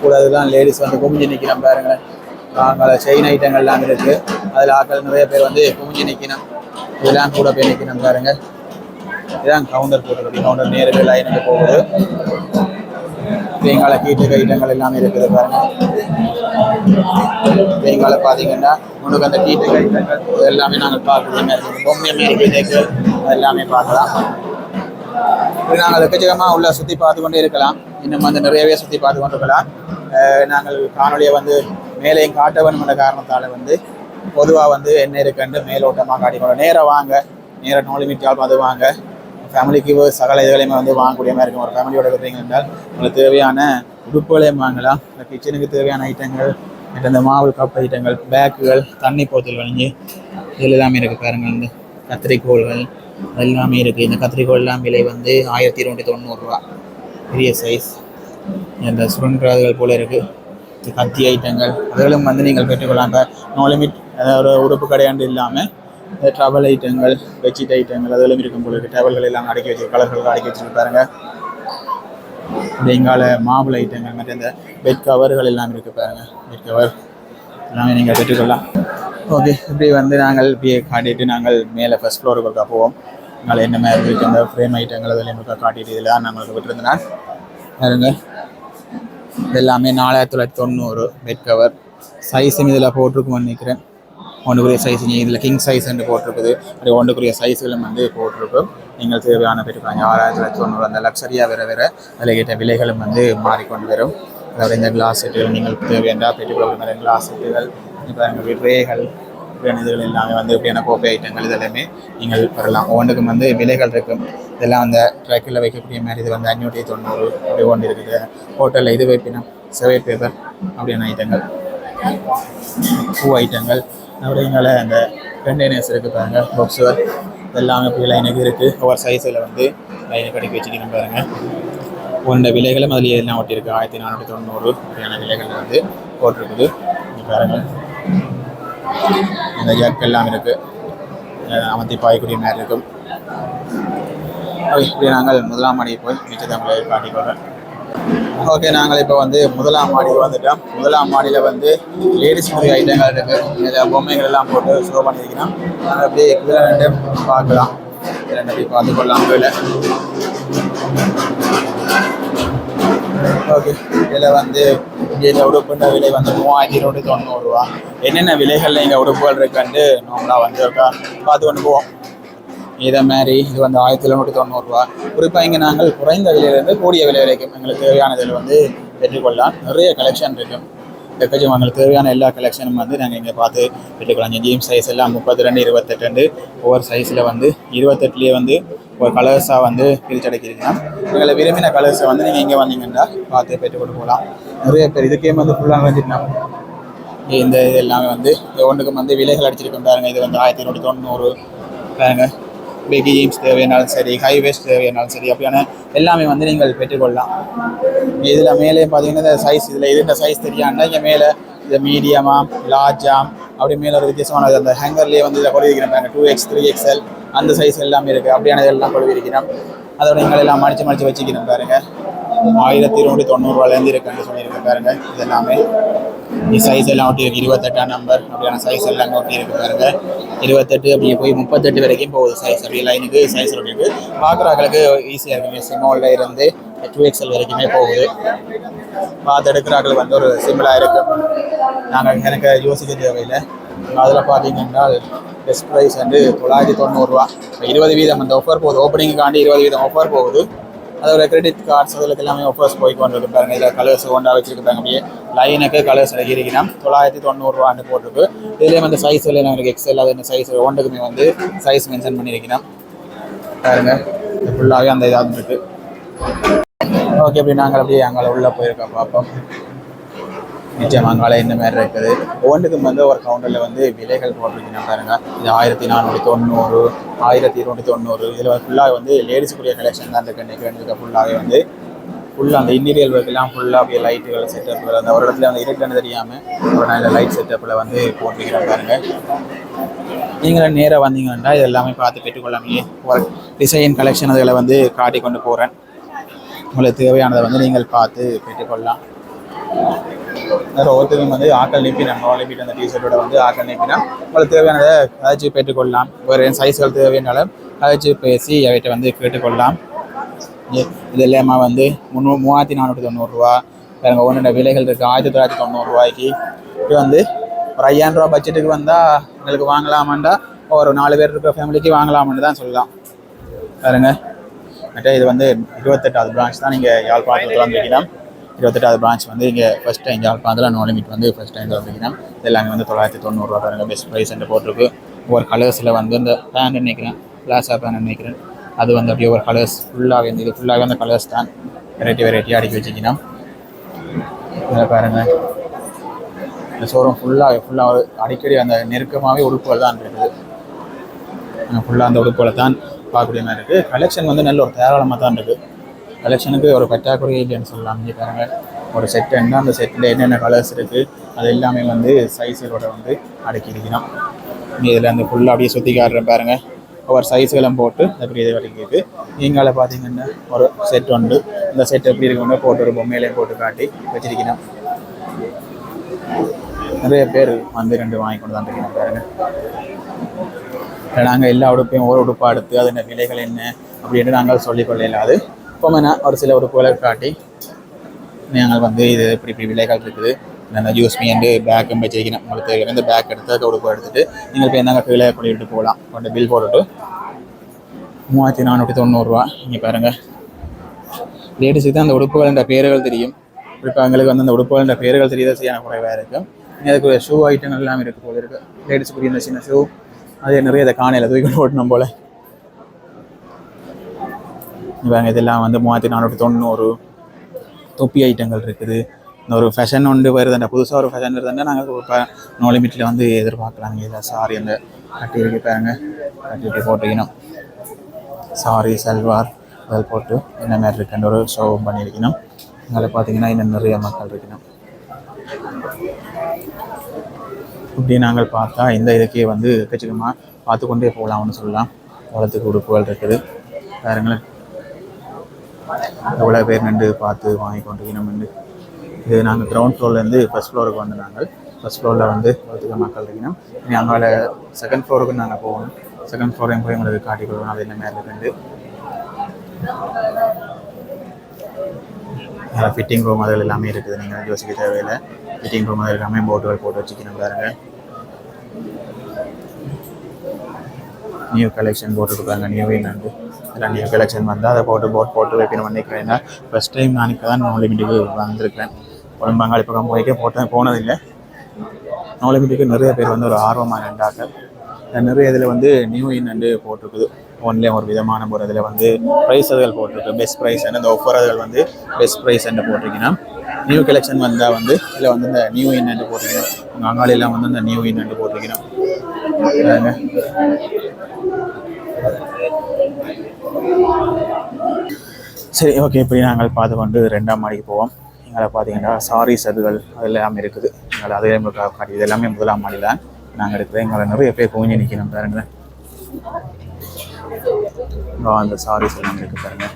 [SPEAKER 1] கூட அதுதான் லேடிஸ் வந்து குமிஞ்சு நிற்கிறோம் பாருங்களேன். நாங்கள் செயின் ஐட்டங்கள்லாம் இருக்குது. அதில் ஆட்கள் நிறைய பேர் வந்து குமிஞ்சு நிற்கணும். இதெல்லாம் கூட போய் நிற்கணும் பாருங்கள். இதுதான் கவுண்டர் போட்டுருக்கு. கவுண்டர் நேருக்கு லைனுக்கு போகுது. தேங்காய் கீட்டு ஐட்டங்கள் எல்லாமே இருக்குது பாருங்கள். தேங்காயில் பார்த்தீங்கன்னா உங்களுக்கு அந்த கீட்டு ஐட்டங்கள் எல்லாமே நாங்கள் பார்க்கக்கூடிய மாதிரி இருக்குது. பொம்மை மாரி தேக்கு அது எல்லாமே பார்க்கலாம். இது நாங்கள் எக்கச்சக்கமாக உள்ள சுற்றி பார்த்து கொண்டே இருக்கலாம். இன்னும் வந்து நிறையவே சுற்றி பார்த்து கொண்டு இருக்கலாம். நாங்கள் காணொலியை வந்து மேலேயும் காட்ட வேணும் என்ற காரணத்தால் வந்து பொதுவாக வந்து என்ன இருக்குன்னு மேலோட்டமாக காட்டிக்கொள்ள நேராக வாங்க. நேராக நோ லிமிட் ஜாப் அது வாங்க. ஃபேமிலிக்கு சகல இதுகளையுமே வந்து வாங்கக்கூடிய மாதிரி இருக்கும். ஒரு ஃபேமிலியோட இருக்கிறீங்க என்றால் உங்களுக்கு தேவையான உடுப்புகளையும் வாங்கலாம். இந்த கிச்சனுக்கு தேவையான ஐட்டங்கள், இந்த மாவு கப் ஐட்டங்கள், பேக்குகள், தண்ணி போத்தல் வழிஞ்சு இதில் எல்லாமே இருக்குது பாருங்கள். இந்த கத்திரிக்கோள்கள் எல்லாமே இருக்குது. இந்த கத்திரிக்கோள் எல்லாம் விலை வந்து 1,290 ரூபா. பெரிய சைஸ். இந்த சுருண்டுகள் போல் இருக்குது. கத்தி ஐட்டங்கள் அதுகளும் வந்து நீங்கள் பெற்றுக்கொள்ளலாம். இப்போ நோ லிமிட் ஒரு உடுப்பு கடையாண்டு இல்லாமல் ட்ராவல் ஐட்டங்கள், பெட்ஷீட் ஐட்டங்கள் அதெல்லாம் இருக்கும் போல இருக்குது. டவல்கள் எல்லாம் அடக்கி வச்சு கலர்கள் அடக்கி வச்சுட்டு பாருங்கள். எங்கால மாபிள் ஐட்டங்கள் மற்ற இந்த பெட் கவர்கள் எல்லாம் இருக்குது பாருங்கள். பெட் கவர் எல்லாமே நீங்கள் பெற்றுக்கொள்ளலாம். ஓகே, இப்படி வந்து நாங்கள் இப்படியே காட்டிட்டு நாங்கள் மேலே ஃபர்ஸ்ட் ஃப்ளோருக்கு போவோம். நாங்கள் என்ன மாதிரி இருக்குது அந்த ஃப்ரேம் ஐட்டங்கள் அதெல்லாம் எங்களுக்கு காட்டிட்டு இதில் தான் நம்மளுக்கு விட்டுருந்தேன் பாருங்க. இதெல்லாமே 4,990 பெட் கவர். சைஸும் இதில் போட்டிருக்குன்னு நினைக்கிறேன். ஒன்றுக்குரிய சைஸ் இதில் கிங் சைஸ் என்று போட்டிருக்குது. அப்படி ஒன்றுக்குரிய சைஸ்களும் வந்து போட்டிருக்கும். நீங்கள் தேவையான பெற்றுக்கலாம். 6,990 அந்த லக்ஸரியாக வேறு அதில் கேட்ட விலைகளும் வந்து மாறிக்கொண்டு வரும். அதாவது இந்த கிளாஸ் செட்டுகள் நீங்கள் தேவையான பெற்றுக்கொள்ள கிளாஸ் செட்டுகள், இப்போ எங்களுக்கு ட்ரேகள், இதுகள் எல்லாமே வந்து இப்படியான கோப்பை ஐட்டங்கள் இதெல்லாமே நீங்கள் பெறலாம். ஒவ்வொன்றுக்கும் வந்து விலைகள் இருக்கும். இதெல்லாம் அந்த ட்ராக்கில் வைக்கக்கூடிய மாதிரி இது வந்து 590 அப்படி ஒன்று இருக்குது. ஹோட்டலில் இது வைப்பினம் செவை பேப்பர் அப்படியான ஐட்டங்கள், பூ ஐட்டங்கள், அப்படி எங்களை அந்த கண்டெய்னர்ஸ் இருக்குது பாருங்கள். பாக்ஸுகள் இதெல்லாமே இப்படி லைனுக்கு இருக்குது. ஒவ்வொரு சைஸில் வந்து லைனுக்கு அடக்கி வச்சுக்கணும் பாருங்கள். ஒன்ற விலைகளும் அதில் எல்லாம் ஒட்டியிருக்கு. 1,490 அப்படியான விலைகள் வந்து போட்டிருக்குது. பாருங்கள், இந்த ஜக் எல்லாம் இருக்குது. அமர்த்தி பாய்க்கூடிய மாதிரி இருக்கும். இப்படி நாங்கள் முதலாம் மாடியை போய் மிச்சத்தை காட்டிக்கொள்கிறேன். ஓகே, நாங்கள் இப்போ வந்து முதலாம் மாடிக்கு வந்துட்டோம். முதலாம் மாடியில் வந்து லேடிஸ் புதிய ஐட்டங்கள் இருக்குது. இதில் பொம்மைகள் எல்லாம் போட்டு ஷோ பண்ணியிருக்கிறோம். நாங்கள் அப்படியே கீழே நின்று பார்க்கலாம். இதில் போய் பார்த்துக்கொள்ளலாம் கீழே. ஓகே, இதில் வந்து இதில் உடுப்புன்ற விலை வந்து 3290 ரூபா. என்னென்ன விலைகளில் இங்கே உடுப்புகள் இருக்குன்னு நார்மலாக வந்து பார்த்து கொண்டு போவோம். இதை மாதிரி இது வந்து 1790 ரூபா. குறிப்பாக இங்கே நாங்கள் குறைந்த விலையிலிருந்து கூடிய விலை வரைக்கும் எங்களுக்கு தேவையானதில் வந்து பெற்றுக்கொள்ளலாம். நிறைய கலெக்ஷன் இருக்கும். எப்போச்சும் எங்களுக்கு தேவையான எல்லா கலெக்ஷனும் வந்து நாங்கள் இங்கே பார்த்து பெற்றுக்கொள்ளலாம். ஜீன்ஸ் சைஸ் எல்லாம் 32, 28 ஒவ்வொரு சைஸில் வந்து 28லேயே வந்து ஒரு கலர்ஸாக வந்து பிரிச்சடைக்கிறீங்கன்னா எங்களை விரும்பின கலர்ஸை வந்து நீங்கள் இங்கே வந்தீங்கன்னா பார்த்து பெற்றுக்கொண்டு போகலாம். நிறைய பேர் இதுக்கே வந்து ஃபுல்லாக வந்துட்டோம். இந்த இது எல்லாமே வந்து ஒன்றுக்கும் வந்து விலைகள் அடிச்சிருக்கோம் பாருங்க. இது வந்து 1290 பாருங்க. பெகி ஜீன்ஸ் தேவையானாலும் சரி, ஹை வேஸ்ட் தேவையானாலும் சரி, அப்படியான எல்லாமே வந்து நீங்கள் பெற்றுக்கொள்ளலாம். இதில் மேலே பார்த்தீங்கன்னா இந்த சைஸ், இதில் இது இந்த சைஸ் தெரியாண்டா இங்கே மேலே இந்த மீடியமாக லார்ஜாம் அப்படி மேலே ஒரு வித்தியாசமான அந்த ஹேங்கர்லேயே வந்து இதில் கொழுவிக்கிறோம். 2X 3XL அந்த சைஸ் எல்லாமே இருக்குது. அப்படியான இதெல்லாம் கொழுவிக்கிறோம். அதோட எங்களை எல்லாம் மடித்து வச்சுக்கணும் பாருங்க. 1290 இருக்குன்னு சொல்லியிருக்கேன் பாருங்க. இது எல்லாமே சைஸ் எல்லாம் ஒட்டி இருக்கு. 28ஆம் நம்பர் அப்படியான சைஸ் எல்லாம் ஒட்டி இருக்கு பாருங்க. 28 அப்படியே போய் 38 வரைக்கும் போகுது சைஸ். அப்படியே லைனுக்கு சைஸ் ஒட்டி இருக்கு. பார்க்குறாங்களுக்கு ஈஸியாக இருக்குங்க. ஸ்மால்ல இருந்து 2XL வரைக்குமே போகுது. பார்த்து எடுக்கிறார்கள் வந்து ஒரு சிம்பிளாக இருக்கு. எனக்கு யோசிக்க தேவையில்லை. அதில் பார்த்தீங்கன்னா பெஸ்ட் ப்ரைஸ் வந்து 990 ரூபா. 20% அந்த ஆஃபர் போகுது. ஓப்பனிங்காண்டி 20% ஆஃபர் போகுது. அதோட கிரெடிட் கார்ட்ஸ் அதில் எல்லாமே ஆஃபர்ஸ் போய் கொண்டு இருக்கு பாருங்க. இதில் கலர்ஸ் ஒன்றா வச்சுருக்காங்க. அப்படியே லைனுக்கு கலர்ஸ் அடிக்கிறீங்கன்னா 990 ரூபான்னு போட்டிருக்கு. இதுலேயும் வந்து சைஸ் எல்லாம் இருக்குது. எக்ஸ்எல் அது சைஸ் ஒன்றுக்குமே வந்து சைஸ் மென்ஷன் பண்ணியிருக்கிறேன் பாருங்க. ஃபுல்லாகவே அந்த இதாக இருக்குது. ஓகே, அப்படி நாங்கள் அப்படியே அங்கே உள்ளே போயிருக்கோம் பார்ப்போம். நிச்சயம் அங்கால இந்த மாதிரி இருக்குது. ஒவ்வொன்றுக்கும் வந்து ஒரு கவுண்டரில் வந்து விலைகள் போட்டிருக்கீங்க பாருங்க. இது 1490, 1290. இதில் ஃபுல்லாக வந்து லேடிஸுக்குரிய கலெக்ஷன் தான் இருக்குது. இன்றைக்கி ஃபுல்லாகவே வந்து ஃபுல்லாக அந்த இன்டீரியல் ஒர்க்கெல்லாம் ஃபுல்லாக அப்படியே லைட்டுகள் செட்டப்பில் அந்த ஒரு இடத்துல வந்து இருக்குன்னு தெரியாமல் ஒரு நல்ல லைட் செட்டப்பில் வந்து போட்டிருக்கிறேன் பாருங்க. நீங்களும் நேராக வந்தீங்கன்னா இது எல்லாமே பார்த்து பெற்றுக்கொள்ளாமையே ஒரு டிசைன் கலெக்ஷன் அதில் வந்து காட்டி கொண்டு போகிறேன். உங்களுக்கு தேவையானதை வந்து நீங்கள் பார்த்து பெற்றுக்கொள்ளலாம். ஒவ்வொருத்தருக்கும் வந்து ஆக்கள் நிற்பினோம். நோ லிமிட் அந்த டிஷர்ட்டோட வந்து ஆக்கள் நிற்பினா உங்களுக்கு தேவையானதை அழைச்சி பெற்றுக்கொள்ளலாம். வேறு சைஸ்கள் தேவையானாலும் அழைச்சி பேசி அவைகிட்ட வந்து கேட்டுக்கொள்ளலாம். இது எல்லாமே வந்து 3490 ரூபா. வேறு ஒன்றோட விலைகள் இருக்குது 1990 ரூபாய்க்கு. இது வந்து ஒரு 5000 ரூபா பட்ஜெட்டுக்கு வந்தால் எங்களுக்கு வாங்கலாமாண்டா ஒரு 4 பேர் இருக்கிற ஃபேமிலிக்கு வாங்கலாமான்னு தான் சொல்லலாம் பாருங்க. மற்ற இது வந்து 28வது பிரான்ச் தான். நீங்கள் யாழ்ப்பாணத்தில் வந்துருக்கீங்கன்னா 28வது பிரான்ச் வந்து இங்கே ஃபஸ்ட் டைம் யாழ்ப்பாணத்தில் நோ லிமிட் வந்து ஃபஸ்ட் டைம் வந்துருக்கீங்கன்னா இது எல்லாமே வந்து 990 ரூபா பாருங்க. பெஸ்ட் ப்ரைஸ் என்று போட்டிருக்கு. ஒவ்வொரு கலர்ஸில் வந்து இந்த பேண்ட் நினைக்கிறேன், பிளாஸா பேண்ட் நினைக்கிறேன். அது வந்து அப்படியே ஒரு கலர்ஸ் ஃபுல்லாகவே வந்து இது ஃபுல்லாகவே அந்த கலர்ஸ் தான் வெரைட்டியாக அடுக்கி வச்சுக்கினா இதில் பாருங்கள். இந்த ஷோரூம் ஃபுல்லாக அடிக்கடி அந்த நெருக்கமாகவே உடுப்புகள் தான் இருக்குது. ஃபுல்லாக அந்த உடுப்புகளை தான் பார்க்கக்கூடிய மாதிரி இருக்குது. கலெக்ஷன் வந்து நல்ல ஒரு தாராளமாக தான் இருக்குது. கலெக்ஷனுக்கு ஒரு பற்றாக்குறை இல்லைன்னு சொல்லலாம். இங்கே பாருங்கள், ஒரு செட் என்ன அந்த செட்டில் என்னென்ன கலர்ஸ் இருக்குது அது எல்லாமே வந்து சைஸுகளோட வந்து அடக்கியிருக்கணும். இதில் அந்த ஃபுல்லாக அப்படியே சுற்றி காட்டுறேன் பாருங்கள். ஒவ்வொரு சைஸ்களும் போட்டு அப்படி இது வரைக்கும் இருக்குது. நீங்களே பார்த்தீங்கன்னா ஒரு செட் உண்டு. இந்த செட் எப்படி இருக்குன்னு போட்டு ஒரு பொம்மையிலையும் போட்டு காட்டி வச்சிருக்கணும். நிறைய பேர் வந்து 2 வாங்கி கொண்டு தான் இருக்கணும் பாருங்கள். நாங்கள் எல்லா உடுப்பையும் ஒரு உடுப்பாக எடுத்து அதோட விலைகள் என்ன அப்படின்ட்டு நாங்கள் சொல்லிக்கொள்ள இல்லாது இப்போ ஒரு சில உடுப்புகளை காட்டி நாங்கள் வந்து இது இப்படி விலைகள் இருக்குது நான் யூஸ் பண்ணி பேக்கும் வச்சிருக்கணும். உங்களுக்கு இந்த பேக் எடுத்து உடுப்பு எடுத்துகிட்டு நீங்கள் இப்போ என்னங்க கீழே கொண்டு போகலாம். கொண்டு பில் போட்டுட்டு 3490 ரூபா. இங்கே பாருங்கள், லேடிஸுக்கு தான் அந்த உடுப்புகள்ன்ற பேர்கள் தெரியும். இப்போ எங்களுக்கு வந்து அந்த உடுப்புகள்ன்ற பேர்கள் தெரியாத சரியான குறைவாக இருக்கும். அதுக்கு ஷூ ஐட்டங்கள் எல்லாமே இருக்குது போல இருக்குது. லேடிஸுக்குரிய இந்த சின்ன ஷூ அதே நிறைய இதை காணையில் தூக்கி ஓட்டணும் போல். இவங்க இதெல்லாம் வந்து 3490. தொப்பி ஐட்டங்கள் இருக்குது. இந்த ஒரு ஃபேஷன் ஒன்று வருதுண்டா, புதுசாக ஒரு ஃபேஷன் வருதுண்டா நாங்கள் இப்போ நோ லிமிட்டில் வந்து எதிர்பார்க்கலாம். நீங்கள் இதை சாரி அந்த கட்டி இருக்கு பாருங்க, கட்டி போட்டுக்கணும். சாரி சல்வார் அதில் போட்டு என்ன மாதிரி இருக்குன்ற ஒரு ஷோ பண்ணியிருக்கணும். அதில் பார்த்தீங்கன்னா இன்னும் நிறைய மக்கள் இருக்கணும். இப்படி நாங்கள் பார்த்தா இந்த இதுக்கே வந்து கச்சிதமாக பார்த்து கொண்டே போகலாம்னு சொல்லலாம். வளத்துக்கு உடுப்புகள் இருக்குது பாருங்களேன். எவ்வளோ பேர் நின்று பார்த்து வாங்கி கொண்டிருக்கணும். இது நாங்கள் கிரவுண்ட் ஃப்ளோர்லேருந்து ஃபஸ்ட் ஃப்ளோருக்கு வந்து நாங்கள் ஃபஸ்ட் ஃப்ளோரில் வந்து ஒருத்துக்க மக்கள் இருக்கணும். இனி அங்கே செகண்ட் ஃப்ளோருக்கு நாங்கள் போகணும். செகண்ட் ஃப்ளோரையும் போய் உங்களுக்கு காட்டி கொடுக்கணும். அது என்ன மாதிரி இருக்குது. ஃபிட்டிங் ரூம் அதில் எல்லாமே இருக்குது. நீங்கள் யோசிக்க தேவையில்லை. ஃபிட்டிங் ரூம் அதில் எல்லாமே போட்டுகள் போட்டு வச்சுக்கணும் பாருங்க. நியூ கலெக்ஷன் போட்டுருக்காங்க. நியூ வந்து எல்லாம் நியூ கலெக்ஷன் வந்தால் அதை போட்டு வைக்கணும் பண்ணிக்கிறேன். ஃபஸ்ட் டைம் நான் இப்போ தான் நோ லிமிட்டுக்கு வந்திருக்கிறேன். பங்காளி பக்கம் போனதில்லை. நோ லிமிட்டுக்கு நிறைய பேர் வந்து ஒரு ஆர்வமாக இருந்தாங்க. நிறைய இதில் வந்து நியூ வந்து போட்டிருக்குது. ஒன்லேயும் ஒரு விதமான ஒரு இதில் வந்து ப்ரைஸ் அதுகள் போட்டிருக்கு. பெஸ்ட் ப்ரைஸ் இந்த ஆஃபர் அதுகள் வந்து பெஸ்ட் ப்ரைஸ் என்று போட்டிருக்கீங்கன்னா நியூ கலெக்ஷன் வந்தால் வந்து இதில் வந்து இந்த நியூ என்று போட்டிருக்கணும். உங்கள் அங்காளியெல்லாம் வந்து இந்த நியூ என்று போட்டிருக்கணும். சரி, ஓகே. இப்படி நாங்கள் பார்த்து கொண்டு 2ஆம் மாடிக்கு போவோம். எங்களை பார்த்தீங்கன்னா சாரீஸ் அதுகள் அதெல்லாம் இருக்குது. எங்களை அதே காட்டி இது எல்லாமே 1ஆம் மாடி தான் நாங்கள் இருக்கிறோம். எங்களை நிறைய பேர் குவிஞ்சு நிற்கணும் பாருங்க. அந்த சாரீஸ் எல்லாம் இருக்குது பாருங்க.